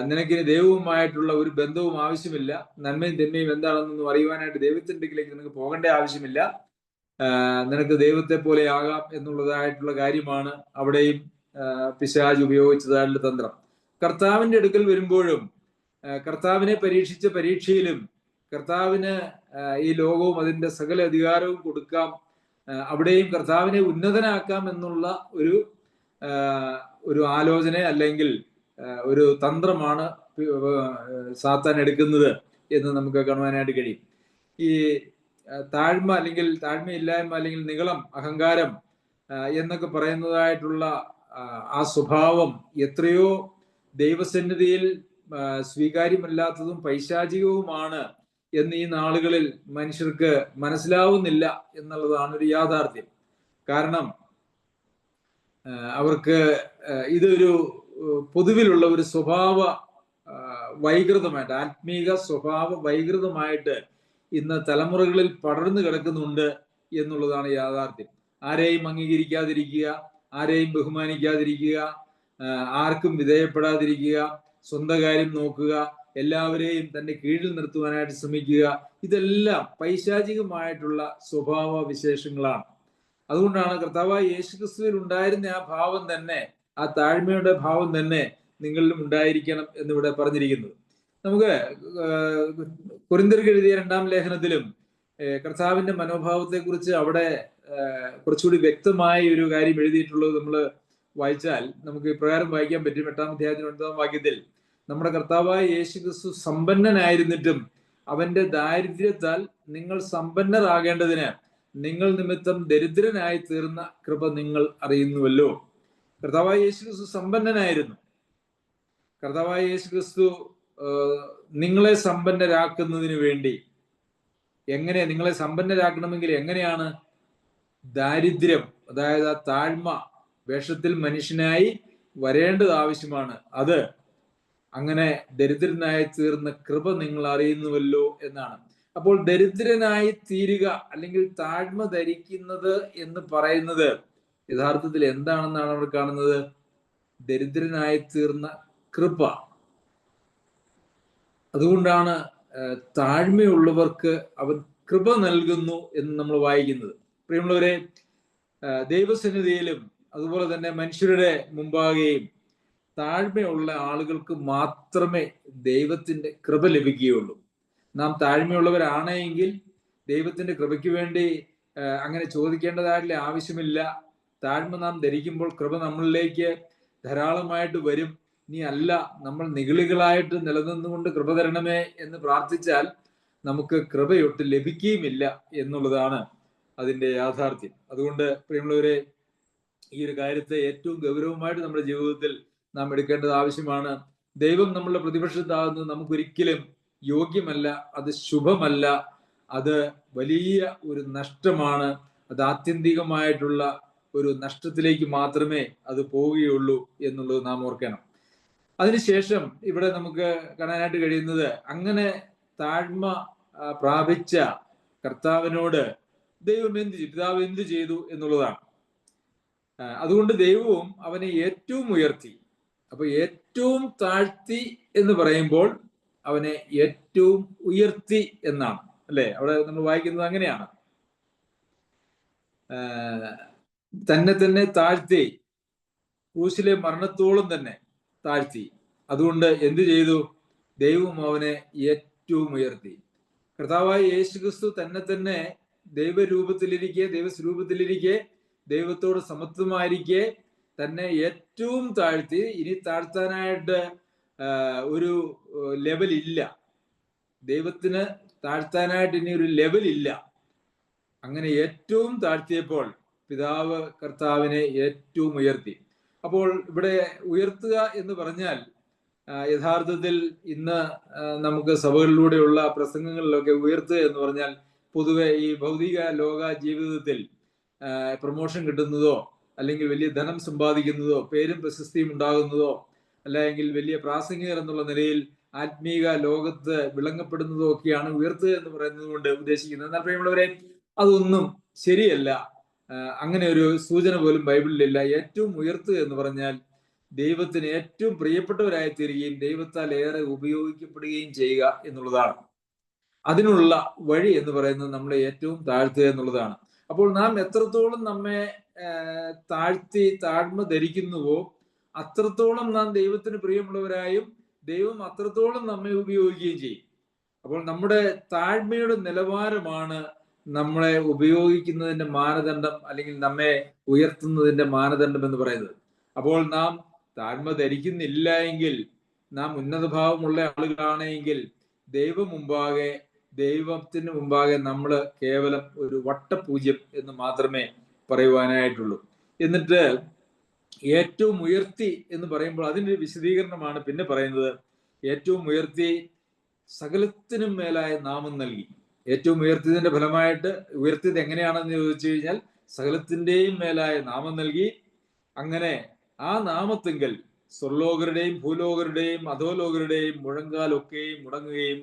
നിനക്കിനി ദൈവവുമായിട്ടുള്ള ഒരു ബന്ധവും ആവശ്യമില്ല, നന്മയും തിന്മയും എന്താണെന്നൊന്നും അറിയുവാനായിട്ട് ദൈവത്തിന്റെ അടുക്കിലേക്ക് നിനക്ക് പോകേണ്ട ആവശ്യമില്ല, നിനക്ക് ദൈവത്തെ പോലെ ആകാം എന്നുള്ളതായിട്ടുള്ള കാര്യമാണ് അവിടെയും പിശാച് ഉപയോഗിച്ചതായിട്ടുള്ള തന്ത്രം. കർത്താവിന്റെ അടുക്കൽ വരുമ്പോഴും കർത്താവിനെ പരീക്ഷിച്ച പരീക്ഷയിലും കർത്താവിന് ഈ ലോകവും അതിന്റെ സകല അധികാരവും കൊടുക്കാം, അവിടെയും കർത്താവിനെ ഉന്നതനാക്കാം എന്നുള്ള ഒരു ആലോചന അല്ലെങ്കിൽ ഒരു തന്ത്രമാണ് സാത്താൻ എടുക്കുന്നത് എന്ന് നമുക്ക് കാണുവാനായിട്ട് കഴിയും. ഈ താഴ്മ അല്ലെങ്കിൽ താഴ്മയില്ലായ്മ അല്ലെങ്കിൽ നിഗളം, അഹങ്കാരം എന്നൊക്കെ പറയുന്നതായിട്ടുള്ള ആ സ്വഭാവം എത്രയോ ദൈവസന്നിധിയിൽ സ്വീകാര്യമല്ലാത്തതും പൈശാചികവുമാണ് എന്ന് ഈ നാളുകളിൽ മനുഷ്യർക്ക് മനസ്സിലാവുന്നില്ല എന്നുള്ളതാണ് ഒരു യാഥാർത്ഥ്യം. കാരണം അവർക്ക് ഇതൊരു പൊതുവിലുള്ള ഒരു സ്വഭാവ വൈകൃതമായിട്ട്, ആത്മീക സ്വഭാവ വൈകൃതമായിട്ട് ഇന്ന് തലമുറകളിൽ പടർന്നു കിടക്കുന്നുണ്ട് എന്നുള്ളതാണ് യാഥാർത്ഥ്യം. ആരെയും അംഗീകരിക്കാതിരിക്കുക, ആരെയും ബഹുമാനിക്കാതിരിക്കുക, ആർക്കും വിധേയപ്പെടാതിരിക്കുക, സ്വന്തം കാര്യം നോക്കുക, എല്ലാവരെയും തന്റെ കീഴിൽ നിർത്തുവാനായിട്ട് ശ്രമിക്കുക, ഇതെല്ലാം പൈശാചികമായിട്ടുള്ള സ്വഭാവ വിശേഷങ്ങളാണ്. അതുകൊണ്ടാണ് കർത്താവായ യേശുക്രിസ്തുവിൽ ഉണ്ടായിരുന്ന ആ ഭാവം തന്നെ, ആ താഴ്മയുടെ ഭാവം തന്നെ നിങ്ങളിലും ഉണ്ടായിരിക്കണം എന്നിവിടെ പറഞ്ഞിരിക്കുന്നത്. നമുക്ക് കൊരിന്ത്യർക്ക് എഴുതിയ 2-ാം ലേഖനത്തിലും കർത്താവിന്റെ മനോഭാവത്തെ കുറിച്ച് അവിടെ കുറച്ചുകൂടി വ്യക്തമായ ഒരു കാര്യം എഴുതിയിട്ടുള്ളത് നമ്മൾ വായിച്ചാൽ നമുക്ക് ഇപ്രകാരം വായിക്കാൻ പറ്റും. 8-ാം അധ്യായത്തിന് 9-ാം വാക്യത്തിൽ നമ്മുടെ കർത്താവായ യേശുക്രിസ്തു സമ്പന്നനായിരുന്നിട്ടും അവന്റെ ദാരിദ്ര്യത്താൽ നിങ്ങൾ സമ്പന്നരാകേണ്ടതിന് നിങ്ങൾ നിമിത്തം ദരിദ്രനായി തീർന്ന കൃപ നിങ്ങൾ അറിയുന്നുവല്ലോ. കർത്താവായ യേശുക്രിസ്തു സമ്പന്നനായിരുന്നു. കർത്താവായ യേശുക്രിസ്തു നിങ്ങളെ സമ്പന്നരാക്കുന്നതിന് വേണ്ടി എങ്ങനെ നിങ്ങളെ സമ്പന്നരാക്കണമെങ്കിൽ എങ്ങനെയാണ്? ദാരിദ്ര്യം, അതായത് ആ താഴ്മ വേഷത്തിൽ മനുഷ്യനായി വരേണ്ടത് ആവശ്യമാണ്. അത് അങ്ങനെ ദരിദ്രനായി തീർന്ന കൃപ നിങ്ങൾ അറിയുന്നുവല്ലോ എന്നാണ്. അപ്പോൾ ദരിദ്രനായി തീരുക അല്ലെങ്കിൽ താഴ്മ ധരിക്കുന്നത് എന്ന് പറയുന്നത് യഥാർത്ഥത്തിൽ എന്താണെന്നാണ് അവിടെ കാണുന്നത്? ദരിദ്രനായി തീർന്ന കൃപ. അതുകൊണ്ടാണ് താഴ്മയുള്ളവർക്ക് അവൻ കൃപ നൽകുന്നു എന്ന് നമ്മൾ വായിക്കുന്നത്. പ്രിയമുള്ളവരെ, ദൈവസന്നിധിയിലും അതുപോലെ തന്നെ മനുഷ്യരുടെ മുമ്പാകെയും താഴ്മയുള്ള ആളുകൾക്ക് മാത്രമേ ദൈവത്തിന്റെ കൃപ ലഭിക്കുകയുള്ളൂ. നാം താഴ്മയുള്ളവരാണെങ്കിൽ ദൈവത്തിന്റെ കൃപയ്ക്ക് വേണ്ടി അങ്ങനെ ചോദിക്കേണ്ടതായിട്ടുള്ള ആവശ്യമില്ല. താഴ്മ നാം ധരിക്കുമ്പോൾ കൃപ നമ്മളിലേക്ക് ധാരാളമായിട്ട് വരും. ഇനി അല്ല, നമ്മൾ നിഗളികളായിട്ട് നിലനിന്നുകൊണ്ട് കൃപ തരണമേ എന്ന് പ്രാർത്ഥിച്ചാൽ നമുക്ക് കൃപയൊട്ട് ലഭിക്കുകയുമില്ല എന്നുള്ളതാണ് അതിന്റെ യാഥാർത്ഥ്യം. അതുകൊണ്ട് പ്രിയമുള്ളവരെ, ഈ ഒരു കാര്യത്തെ ഏറ്റവും ഗൗരവമായിട്ട് നമ്മുടെ ജീവിതത്തിൽ നാം എടുക്കേണ്ടത് ആവശ്യമാണ്. ദൈവം നമ്മളുടെ പ്രതിപക്ഷത്താകുന്നത് നമുക്കൊരിക്കലും യോഗ്യമല്ല, അത് ശുഭമല്ല, അത് വലിയ ഒരു നഷ്ടമാണ്. അത് ആത്യന്തികമായിട്ടുള്ള ഒരു നഷ്ടത്തിലേക്ക് മാത്രമേ അത് പോവുകയുള്ളൂ എന്നുള്ളത് നാം ഓർക്കണം. അതിനുശേഷം ഇവിടെ നമുക്ക് കാണാനായിട്ട് കഴിയുന്നത്, അങ്ങനെ താഴ്മ പ്രാപിച്ച കർത്താവിനോട് ദൈവം പിതാവ് എന്ത് ചെയ്തു എന്നുള്ളതാണ്. അതുകൊണ്ട് ദൈവവും അവനെ ഏറ്റവും ഉയർത്തി. അപ്പൊ ഏറ്റവും താഴ്ത്തി എന്ന് പറയുമ്പോൾ അവനെ ഏറ്റവും ഉയർത്തി എന്നാണ്, അല്ലെ? അവിടെ നമ്മൾ വായിക്കുന്നത് അങ്ങനെയാണ്. തന്നെ താഴ്ത്തി, ക്രൂശിലെ മരണത്തോളം തന്നെ താഴ്ത്തി. അതുകൊണ്ട് എന്ത് ചെയ്തു? ദൈവം അവനെ ഏറ്റവും ഉയർത്തി. കർത്താവായ യേശുക്രിസ്തു തന്നെ ദൈവരൂപത്തിലിരിക്കെ, ദൈവസ്വരൂപത്തിലിരിക്കെ, ദൈവത്തോട് സമത്വമായിരിക്കെ തന്നെ ഏറ്റവും താഴ്ത്തി. ഇനി താഴ്ത്താനായിട്ട് ഒരു ലെവൽ ഇല്ല. ദൈവത്തിന് താഴ്ത്താനായിട്ട് ഇനി ഒരു ലെവൽ ഇല്ല. അങ്ങനെ ഏറ്റവും താഴ്ത്തിയപ്പോൾ പിതാവ് കർത്താവിനെ ഏറ്റവും ഉയർത്തി. അപ്പോൾ ഇവിടെ ഉയർത്തുക എന്ന് പറഞ്ഞാൽ യഥാർത്ഥത്തിൽ ഇന്ന് നമുക്ക് സഭകളിലൂടെയുള്ള പ്രസംഗങ്ങളിലൊക്കെ ഉയർത്തുക എന്ന് പറഞ്ഞാൽ പൊതുവെ ഈ ഭൗതിക ലോക ജീവിതത്തിൽ പ്രൊമോഷൻ കിട്ടുന്നതോ അല്ലെങ്കിൽ വലിയ ധനം സമ്പാദിക്കുന്നതോ പേരും പ്രശസ്തിയും ഉണ്ടാകുന്നതോ അല്ലെങ്കിൽ വലിയ പ്രാസംഗികർ എന്നുള്ള നിലയിൽ ആത്മീക ലോകത്ത് വിളങ്ങപ്പെടുന്നതോ ഒക്കെയാണ് ഉയർത്തുക എന്ന് പറയുന്നത് കൊണ്ട് ഉദ്ദേശിക്കുന്നത്. എന്നാൽ പ്രിയമുള്ളവരെ, അതൊന്നും ശരിയല്ല. അങ്ങനെ ഒരു സൂചന പോലും ബൈബിളിലില്ല. ഏറ്റവും ഉയർത്തുക എന്ന് പറഞ്ഞാൽ ദൈവത്തിന് ഏറ്റവും പ്രിയപ്പെട്ടവരായി തീരുകയും ദൈവത്താൽ ഏറെ ഉപയോഗിക്കപ്പെടുകയും ചെയ്യുക എന്നുള്ളതാണ്. അതിനുള്ള വഴി എന്ന് പറയുന്നത് നമ്മളെ ഏറ്റവും താഴ്ത്തുക എന്നുള്ളതാണ്. അപ്പോൾ നാം എത്രത്തോളം നമ്മെ താഴ്മ ധരിക്കുന്നുവോ അത്രത്തോളം നാം ദൈവത്തിന് പ്രിയമുള്ളവരായും ദൈവം അത്രത്തോളം നമ്മെ ഉപയോഗിക്കുകയും ചെയ്യും. അപ്പോൾ നമ്മുടെ താഴ്മയുടെ നിലവാരമാണ് നമ്മളെ ഉപയോഗിക്കുന്നതിന്റെ മാനദണ്ഡം, അല്ലെങ്കിൽ നമ്മെ ഉയർത്തുന്നതിന്റെ മാനദണ്ഡം എന്ന് പറയുന്നത്. അപ്പോൾ നാം താഴ്മ ധരിക്കുന്നില്ല എങ്കിൽ, നാം ഉന്നതഭാവമുള്ള ആളുകളാണെങ്കിൽ ദൈവത്തിന് മുമ്പാകെ നമ്മൾ കേവലം ഒരു വട്ടപൂജ്യം എന്ന് മാത്രമേ പറയുവാനായിട്ടുള്ളൂ. എന്നിട്ട് ഏറ്റവും ഉയർത്തി എന്ന് പറയുമ്പോൾ അതിൻ്റെ ഒരു വിശദീകരണമാണ് പിന്നെ പറയുന്നത്. ഏറ്റവും ഉയർത്തി സകലത്തിനും മേലായ നാമം നൽകി. ഏറ്റവും ഉയർത്തിയതിന്റെ ഫലമായിട്ട് ഉയർത്തിയത് എങ്ങനെയാണെന്ന് ചോദിച്ചു കഴിഞ്ഞാൽ സകലത്തിന്റെയും മേലായ നാമം നൽകി. അങ്ങനെ ആ നാമത്തിങ്കൽ സ്വർലോകരുടെയും ഭൂലോകരുടെയും അധോലോകരുടെയും മുഴങ്കാലൊക്കെയും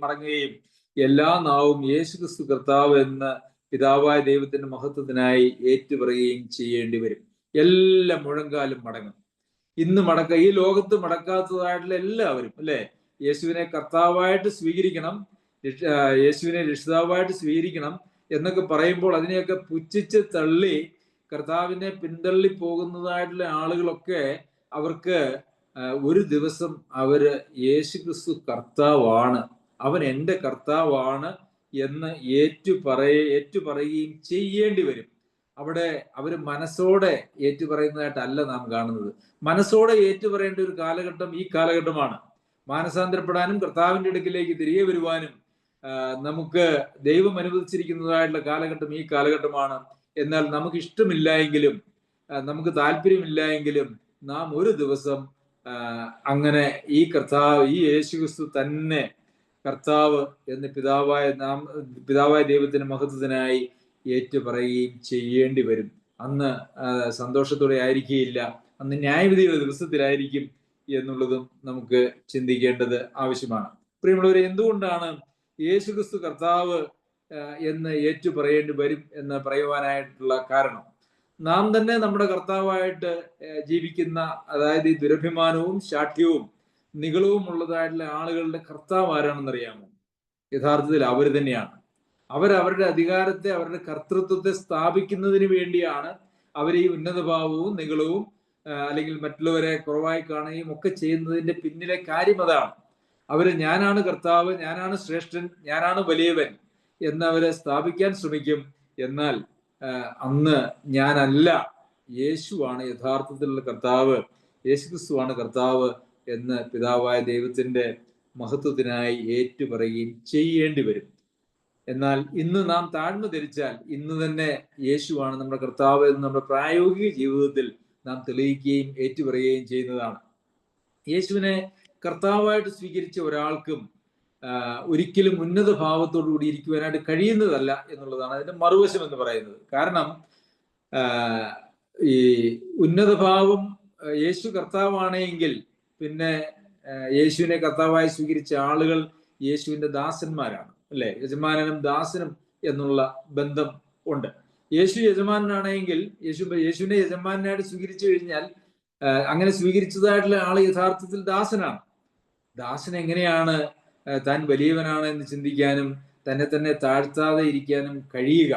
മടങ്ങുകയും എല്ലാ നാവും യേശുക്രിസ്തു കർത്താവ് എന്ന പിതാവായ ദൈവത്തിന്റെ മഹത്വത്തിനായി ഏറ്റുപറയുകയും ചെയ്യേണ്ടി വരും. എല്ലാ മുഴങ്കാലും മടങ്ങും. ഇന്ന് ഈ ലോകത്ത് മടക്കാത്തതായിട്ടുള്ള എല്ലാവരും, അല്ലെ, യേശുവിനെ കർത്താവായിട്ട് സ്വീകരിക്കണം, യേശുവിനെ രക്ഷിതാവായിട്ട് സ്വീകരിക്കണം എന്നൊക്കെ പറയുമ്പോൾ അതിനെയൊക്കെ പുച്ഛിച്ച് തള്ളി കർത്താവിനെ പിന്തള്ളി പോകുന്നതായിട്ടുള്ള ആളുകളൊക്കെ അവർക്ക് ഒരു ദിവസം അവര് യേശുക്രിസ്തു കർത്താവാണ്, അവൻ എൻ്റെ കർത്താവാണ് എന്ന് ഏറ്റുപറയുകയും ചെയ്യേണ്ടി വരും. അവിടെ അവർ മനസ്സോടെ ഏറ്റുപറയുന്നതായിട്ടല്ല നാം കാണുന്നത്. മനസ്സോടെ ഏറ്റുപറയേണ്ട ഒരു കാലഘട്ടം ഈ കാലഘട്ടമാണ്. മാനസാന്തരപ്പെടാനും കർത്താവിന്റെ അടുക്കിലേക്ക് തിരികെ വരുവാനും നമുക്ക് ദൈവം അനുവദിച്ചിരിക്കുന്നതായിട്ടുള്ള കാലഘട്ടം ഈ കാലഘട്ടമാണ്. എന്നാൽ നമുക്ക് ഇഷ്ടമില്ല എങ്കിലും, നമുക്ക് താല്പര്യമില്ല എങ്കിലും, നാം ഒരു ദിവസം അങ്ങനെ ഈ യേശുക്രിസ്തു തന്നെ കർത്താവ് എന്ന് പിതാവായ ദൈവത്തിന്റെ മഹത്വത്തിനായി ഏറ്റുപറയുകയും ചെയ്യേണ്ടി വരും. അന്ന് സന്തോഷത്തോടെ ആയിരിക്കുകയില്ല, അന്ന് ന്യായവിധിയുടെ ദിവസത്തിലായിരിക്കും എന്നുള്ളതും നമുക്ക് ചിന്തിക്കേണ്ടത് ആവശ്യമാണ്. പ്രിയമുള്ളവരെ, എന്തുകൊണ്ടാണ് യേശുക്രിസ്തു കർത്താവ് എന്ന് ഏറ്റുപറയേണ്ടി വരും എന്ന് പറയുവാനായിട്ടുള്ള കാരണം, നാം തന്നെ നമ്മുടെ കർത്താവായിട്ട് ജീവിക്കുന്ന, അതായത് ഈ ദുരഭിമാനവും ശാഠ്യവും നിഗളവും ഉള്ളതായിട്ടുള്ള ആളുകളുടെ കർത്താവ് ആരാണെന്നറിയാമോ? യഥാർത്ഥത്തിൽ അവർ തന്നെയാണ്. അവരവരുടെ അധികാരത്തെ, അവരുടെ കർത്തൃത്വത്തെ സ്ഥാപിക്കുന്നതിന് വേണ്ടിയാണ് അവർ ഈ ഉന്നതഭാവവും നിഗളവും അല്ലെങ്കിൽ മറ്റുള്ളവരെ കുറവായി കാണുകയും ഒക്കെ ചെയ്യുന്നതിന്റെ പിന്നിലെ കാര്യം അതാണ്. അവര് ഞാനാണ് കർത്താവ്, ഞാനാണ് ശ്രേഷ്ഠൻ, ഞാനാണ് വലിയവൻ എന്നവരെ സ്ഥാപിക്കാൻ ശ്രമിക്കും. എന്നാൽ അന്ന് ഞാനല്ല, യേശുവാണ് യഥാർത്ഥത്തിലുള്ള കർത്താവ്, യേശുക്രിസ്തുവാണ് കർത്താവ് എന്ന് പിതാവായ ദൈവത്തിന്റെ മഹത്വത്തിനായി ഏറ്റുപറയുകയും ചെയ്യേണ്ടി വരും. എന്നാൽ ഇന്ന് നാം താഴ്മ ധരിച്ചാൽ ഇന്ന് തന്നെ യേശുവാണ് നമ്മുടെ കർത്താവ് എന്ന് നമ്മുടെ പ്രായോഗിക ജീവിതത്തിൽ നാം തെളിയിക്കുകയും ഏറ്റുപറയുകയും ചെയ്യുന്നതാണ്. യേശുവിനെ കർത്താവായിട്ട് സ്വീകരിച്ച ഒരാൾക്കും ഒരിക്കലും ഉന്നത ഭാവത്തോടു കൂടി ഇരിക്കുവാനായിട്ട് കഴിയുന്നതല്ല എന്നുള്ളതാണ് അതിന്റെ മറുവശം എന്ന് പറയുന്നത്. കാരണം ഈ ഉന്നത ഭാവം യേശു കർത്താവാണെങ്കിൽ പിന്നെ യേശുവിനെ കർത്താവായി സ്വീകരിച്ച ആളുകൾ യേശുവിന്റെ ദാസന്മാരാണ്, അല്ലെ? യജമാനനും ദാസനും എന്നുള്ള ബന്ധം ഉണ്ട്. യേശു യജമാനാണെങ്കിൽ യേശുവിനെ യജമാനായിട്ട് സ്വീകരിച്ചു കഴിഞ്ഞാൽ അങ്ങനെ സ്വീകരിച്ചതായിട്ടുള്ള ആള് യഥാർത്ഥത്തിൽ ദാസനാണ്. ദാസൻ എങ്ങനെയാണ് താൻ വലിയവനാണ് എന്ന് ചിന്തിക്കാനും തന്നെ തന്നെ താഴ്ത്താതെ ഇരിക്കാനും കഴിയുക?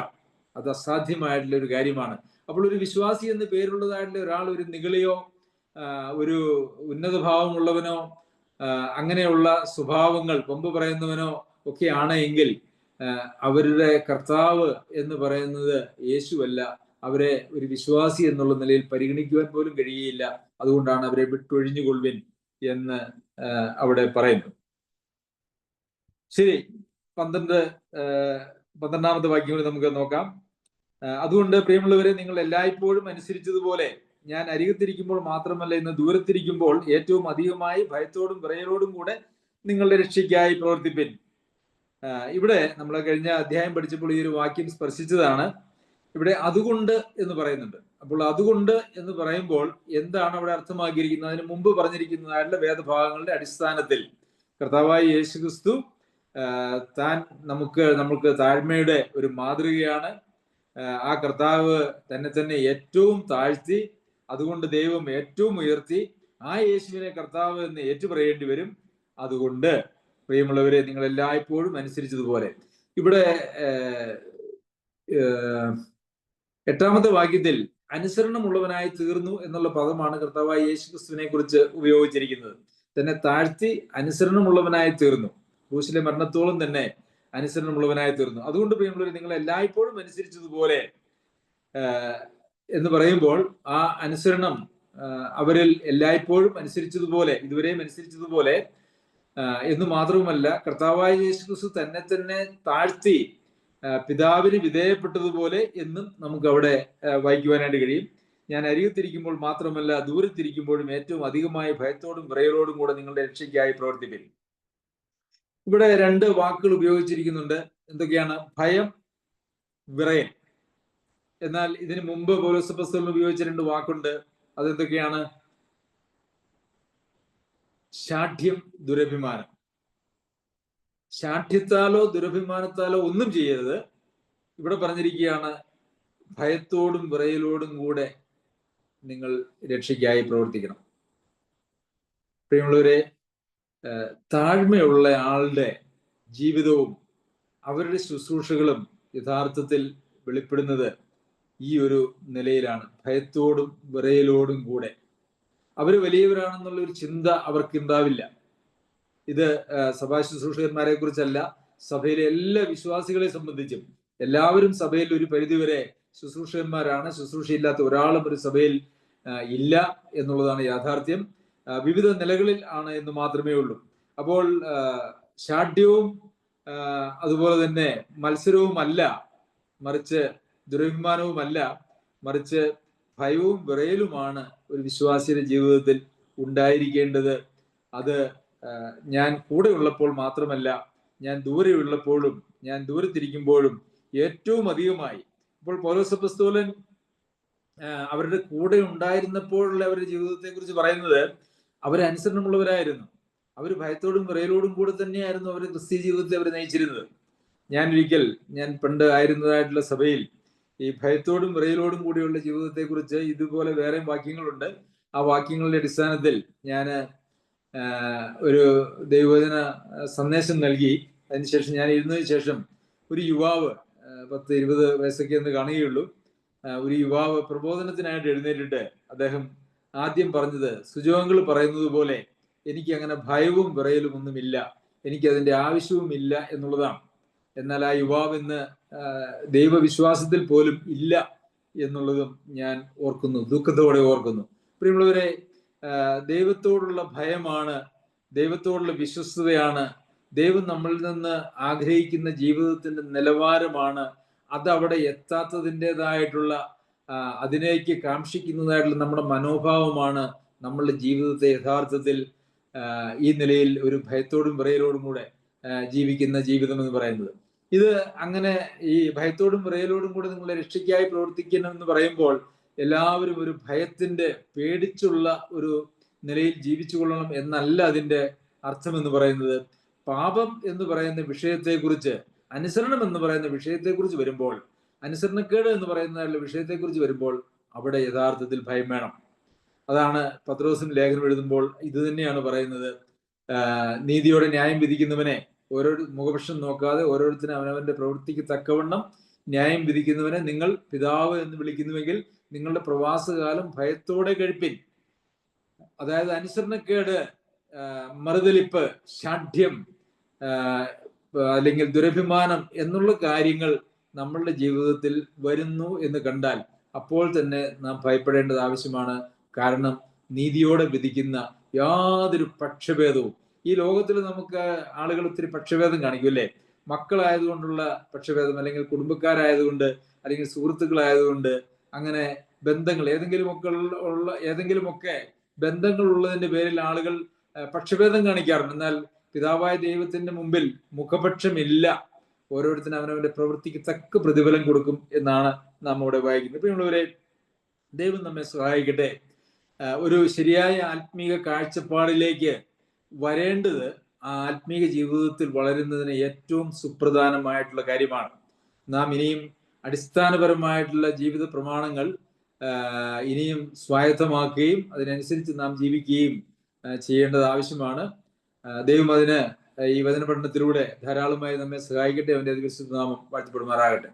അത് അസാധ്യമായിട്ടുള്ള ഒരു കാര്യമാണ്. അപ്പോൾ ഒരു വിശ്വാസി എന്ന് പേരുള്ളതായിട്ടുള്ള ഒരാൾ ഒരു നിഗളിയോ ഒരു ഉന്നത ഭാവമുള്ളവനോ അങ്ങനെയുള്ള സ്വഭാവങ്ങൾ കൊമ്പ് പറയുന്നവനോ ഒക്കെ ആണ് എങ്കിൽ അവരുടെ കർത്താവ് എന്ന് പറയുന്നത് യേശുവല്ല. അവരെ ഒരു വിശ്വാസി എന്നുള്ള നിലയിൽ പരിഗണിക്കുവാൻ പോലും കഴിയുകയില്ല. അതുകൊണ്ടാണ് അവരെ വിട്ടൊഴിഞ്ഞുകൊള്ളുവിൻ എന്ന് അവിടെ പറയുന്നു. ശരി, 12ാമത്തെ വാക്യം കൂടി നമുക്ക് നോക്കാം. അതുകൊണ്ട് പ്രിയമുള്ളവരെ, നിങ്ങൾ എല്ലായ്പ്പോഴും അനുസരിച്ചതുപോലെ ഞാൻ അരികത്തിരിക്കുമ്പോൾ മാത്രമല്ല, ഇന്ന് ദൂരത്തിരിക്കുമ്പോൾ ഏറ്റവും അധികമായി ഭയത്തോടും വിറയലോടും കൂടെ നിങ്ങളുടെ രക്ഷയ്ക്കായി പ്രവർത്തിപ്പിൻ. ഇവിടെ നമ്മൾ കഴിഞ്ഞ അധ്യായം പഠിച്ചപ്പോൾ ഈ ഒരു വാക്യം സ്പർശിച്ചതാണ്. ഇവിടെ അതുകൊണ്ട് എന്ന് പറയുന്നുണ്ട്. അപ്പോൾ അതുകൊണ്ട് എന്ന് പറയുമ്പോൾ എന്താണ് അവിടെ അർത്ഥമാക്കിയിരിക്കുന്നത്? അതിന് മുമ്പ് പറഞ്ഞിരിക്കുന്നതായിട്ടുള്ള വേദഭാഗങ്ങളുടെ അടിസ്ഥാനത്തിൽ കർത്താവായ യേശുക്രിസ്തു താൻ നമുക്ക് താഴ്മയുടെ ഒരു മാതൃകയാണ്. ആ കർത്താവ് തന്നെ ഏറ്റവും താഴ്ത്തി, അതുകൊണ്ട് ദൈവം ഏറ്റവും ഉയർത്തി ആ യേശുവിനെ കർത്താവ് എന്ന് ഏറ്റുപറയേണ്ടി വരും. അതുകൊണ്ട് പ്രിയമുള്ളവരെ, നിങ്ങൾ എല്ലായ്പ്പോഴും അനുസരിച്ചതുപോലെ. ഇവിടെ 8ാമത്തെ വാക്യത്തിൽ അനുസരണമുള്ളവനായി തീർന്നു എന്നുള്ള പദമാണ് കർത്താവായ യേശുക്രിസ്തുവിനെ കുറിച്ച് ഉപയോഗിച്ചിരിക്കുന്നത്. തന്നെ താഴ്ത്തി അനുസരണമുള്ളവനായി തീർന്നു, ക്രൂശിലെ മരണത്തോളം തന്നെ അനുസരണമുള്ളവനായി തീർന്നു. അതുകൊണ്ട് പ്രിയമുള്ളവരെ, നിങ്ങൾ എല്ലായ്പ്പോഴും അനുസരിച്ചതുപോലെ എന്ന് പറയുമ്പോൾ ആ അനുസരണം അവരിൽ എല്ലായ്പ്പോഴും അനുസരിച്ചതുപോലെ, ഇതുവരെയും അനുസരിച്ചതുപോലെ എന്ന് മാത്രവുമല്ല, കർത്താവായ യേശുക്രിസ്തു തന്നെ താഴ്ത്തി പിതാവിന് വിധേയപ്പെട്ടതുപോലെ എന്നും നമുക്ക് അവിടെ വായിക്കുവാനായിട്ട് കഴിയും. ഞാൻ അരികത്തിരിക്കുമ്പോൾ മാത്രമല്ല ദൂരത്തിരിക്കുമ്പോഴും ഏറ്റവും അധികമായ ഭയത്തോടും വിറയലോടും കൂടെ നിങ്ങളുടെ രക്ഷയ്ക്കായി പ്രവർത്തിപ്പിൻ. ഇവിടെ 2 വാക്കുകൾ ഉപയോഗിച്ചിരിക്കുന്നുണ്ട്. എന്തൊക്കെയാണ്? ഭയം, വിറയൽ. എന്നാൽ ഇതിനു മുമ്പ് പൗലോസ് അപ്പോസ്തലൻ ഉപയോഗിച്ച 2 വാക്കുണ്ട്. അതെന്തൊക്കെയാണ്? ശാഠ്യം, ദുരഭിമാനം. ശാഠ്യത്താലോ ദുരഭിമാനത്താലോ ഒന്നും ചെയ്യരുത്. ഇവിടെ പറഞ്ഞിരിക്കുകയാണ് ഭയത്തോടും വിറയലോടും കൂടെ നിങ്ങൾ രക്ഷയ്ക്കായി പ്രവർത്തിക്കണം. പ്രിയമുള്ളവരെ, താഴ്മയുള്ള ആളുടെ ജീവിതവും അവരുടെ ശുശ്രൂഷകളും യഥാർത്ഥത്തിൽ വെളിപ്പെടുന്നത് ഈ ഒരു നിലയിലാണ്, ഭയത്തോടും വിറയലോടും കൂടെ. അവര് വലിയവരാണെന്നുള്ള ഒരു ചിന്ത അവർക്ക് ഉണ്ടാവില്ല. ഇത് സഭാ ശുശ്രൂഷകന്മാരെ കുറിച്ചല്ല, സഭയിലെ എല്ലാ വിശ്വാസികളെ സംബന്ധിച്ചും എല്ലാവരും സഭയിൽ ഒരു പരിധിവരെ ശുശ്രൂഷകന്മാരാണ്. ശുശ്രൂഷയില്ലാത്ത ഒരാളും ഒരു സഭയിൽ ഇല്ല എന്നുള്ളതാണ് യാഥാർത്ഥ്യം. വിവിധ നിലകളിൽ ആണ് എന്ന് മാത്രമേ ഉള്ളൂ. അപ്പോൾ ശാഠ്യവും അതുപോലെ തന്നെ മത്സരവുമല്ല, മറിച്ച് ദുരഭിമാനവുമല്ല, മറിച്ച് ഭയവും വിറയലുമാണ് ഒരു വിശ്വാസിയുടെ ജീവിതത്തിൽ ഉണ്ടായിരിക്കേണ്ടത്. അത് ഞാൻ കൂടെ ഉള്ളപ്പോൾ മാത്രമല്ല, ഞാൻ ദൂരെ ഉള്ളപ്പോഴും, ഞാൻ ദൂരത്തിരിക്കുമ്പോഴും ഏറ്റവും അധികമായി. ഇപ്പോൾ പൗലോസ് അപ്പോസ്തലൻ അവരുടെ കൂടെ ഉണ്ടായിരുന്നപ്പോഴുള്ള അവരുടെ ജീവിതത്തെ കുറിച്ച് പറയുന്നത് അവർ അനുസരണമുള്ളവരായിരുന്നു. അവർ ഭയത്തോടും വിറയലോടും കൂടെ തന്നെയായിരുന്നു അവർ ക്രിസ്തീയ ജീവിതത്തെ അവർ നയിച്ചിരുന്നത്. ഞാൻ പണ്ട് ആയിരുന്നതായിട്ടുള്ള സഭയിൽ ഈ ഭയത്തോടും വിറയലോടും കൂടിയുള്ള ജീവിതത്തെ കുറിച്ച് ഇതുപോലെ വേറെ വാക്യങ്ങളുണ്ട്. ആ വാക്യങ്ങളുടെ അടിസ്ഥാനത്തിൽ ഞാൻ ഒരു ദൈവവചന സന്ദേശം നൽകി. അതിനുശേഷം ഞാൻ ഇരുന്നതിന് ശേഷം ഒരു യുവാവ് 10-20 വയസ്സൊക്കെ എന്ന് കാണുകയുള്ളൂ, ഒരു യുവാവ് പ്രബോധനത്തിനായിട്ട് എഴുന്നേറ്റിട്ട് അദ്ദേഹം ആദ്യം പറഞ്ഞത്, സുജോങ്ങൾ പറയുന്നത് പോലെ എനിക്ക് അങ്ങനെ ഭയവും വിറയലും ഒന്നുമില്ല, എനിക്കതിൻ്റെ ആവശ്യവുമില്ല എന്നുള്ളതാണ്. എന്നാൽ ആ യുവാവ് ഇന്ന് ദൈവവിശ്വാസത്തിൽ പോലും ഇല്ല എന്നുള്ളതും ഞാൻ ഓർക്കുന്നു, ദുഃഖത്തോടെ ഓർക്കുന്നു. പ്രിയമുള്ളവരെ, ദൈവത്തോടുള്ള ഭയമാണ്, ദൈവത്തോടുള്ള വിശ്വസ്തതയാണ്, ദൈവം നമ്മളിൽ നിന്ന് ആഗ്രഹിക്കുന്ന ജീവിതത്തിന്റെ നിലവാരമാണ്, അതവിടെ എത്താത്തതിൻ്റെതായിട്ടുള്ള അതിലേക്ക് കാക്ഷിക്കുന്നതായിട്ടുള്ള നമ്മുടെ മനോഭാവമാണ് നമ്മളുടെ ജീവിതത്തെ യഥാർത്ഥത്തിൽ ഈ നിലയിൽ ഒരു ഭയത്തോടും വിറയലോടും കൂടെ ജീവിക്കുന്ന ജീവിതം എന്ന് പറയുന്നത്. ഇത് അങ്ങനെ ഈ ഭയത്തോടും വിറയലോടും കൂടെ നിങ്ങളെ രക്ഷയ്ക്കായി പ്രവർത്തിക്കണം എന്ന് പറയുമ്പോൾ എല്ലാവരും ഒരു ഭയത്തിന്റെ പേടിച്ചുള്ള ഒരു നിലയിൽ ജീവിച്ചു കൊള്ളണം എന്നല്ല അതിന്റെ അർത്ഥം എന്ന് പറയുന്നത്. പാപം എന്ന് പറയുന്ന വിഷയത്തെക്കുറിച്ച്, അനുസരണം എന്ന് പറയുന്ന വിഷയത്തെക്കുറിച്ച് വരുമ്പോൾ, അനുസരണക്കേട് എന്ന് പറയുന്ന വിഷയത്തെക്കുറിച്ച് വരുമ്പോൾ അവിടെ യഥാർത്ഥത്തിൽ ഭയം വേണം. അതാണ് പത്രോസും ലേഖനം എഴുതുമ്പോൾ ഇത് തന്നെയാണ് പറയുന്നത്. നീതിയോടെ ന്യായം വിധിക്കുന്നവനെ, ഓരോ മുഖപക്ഷം നോക്കാതെ ഓരോരുത്തരും അവനവന്റെ പ്രവൃത്തിക്ക് തക്കവണ്ണം ന്യായം വിധിക്കുന്നവനെ നിങ്ങൾ പിതാവ് എന്ന് വിളിക്കുന്നുവെങ്കിൽ നിങ്ങളുടെ പ്രവാസകാലം ഭയത്തോടെ കഴിപ്പിൻ. അതായത് അനുസരണക്കേട്, മറുതലിപ്പ്, ശാഠ്യം അല്ലെങ്കിൽ ദുരഭിമാനം എന്നുള്ള കാര്യങ്ങൾ നമ്മളുടെ ജീവിതത്തിൽ വരുന്നു എന്ന് കണ്ടാൽ അപ്പോൾ തന്നെ നാം ഭയപ്പെടേണ്ടത് ആവശ്യമാണ്. കാരണം നീതിയോടെ വിധിക്കുന്ന യാതൊരു പക്ഷഭേദവും ഈ ലോകത്തിൽ നമുക്ക് ആളുകൾ ഒത്തിരി പക്ഷഭേദം കാണിക്കും, അല്ലേ? മക്കളായതുകൊണ്ടുള്ള പക്ഷഭേദം, അല്ലെങ്കിൽ കുടുംബക്കാരായതുകൊണ്ട്, അല്ലെങ്കിൽ സുഹൃത്തുക്കളായതുകൊണ്ട്, അങ്ങനെ ബന്ധങ്ങൾ ഏതെങ്കിലുമൊക്കെ ബന്ധങ്ങൾ ഉള്ളതിന്റെ പേരിൽ ആളുകൾ പക്ഷഭേദം കാണിക്കാറുണ്ട്. എന്നാൽ പിതാവായ ദൈവത്തിന്റെ മുമ്പിൽ മുഖപക്ഷമില്ല. ഓരോരുത്തരും അവനവന്റെ പ്രവൃത്തിക്ക് തക്ക പ്രതിഫലം കൊടുക്കും എന്നാണ് നാം ഇവിടെ വായിക്കുന്നത്. പ്രിയമുള്ളവരെ, ദൈവം നമ്മെ സഹായിക്കട്ടെ. ഒരു ശരിയായ ആത്മീക കാഴ്ചപ്പാടിലേക്ക് വരേണ്ടത് ആ ആത്മീക ജീവിതത്തിൽ വളരുന്നതിന് ഏറ്റവും സുപ്രധാനമായിട്ടുള്ള കാര്യമാണ്. നാം ഇനിയും അടിസ്ഥാനപരമായിട്ടുള്ള ജീവിത പ്രമാണങ്ങൾ ഇനിയും സ്വായത്തമാക്കുകയും അതിനനുസരിച്ച് നാം ജീവിക്കുകയും ചെയ്യേണ്ടത് ആവശ്യമാണ്. ദൈവം അതിന് ഈ വചന പഠനത്തിലൂടെ ധാരാളമായി നമ്മെ സഹായിക്കട്ടെ. അവന്റെ അതിവിശുദ്ധ നാമം വാഴ്ത്തപ്പെടുമാറാകട്ടെ.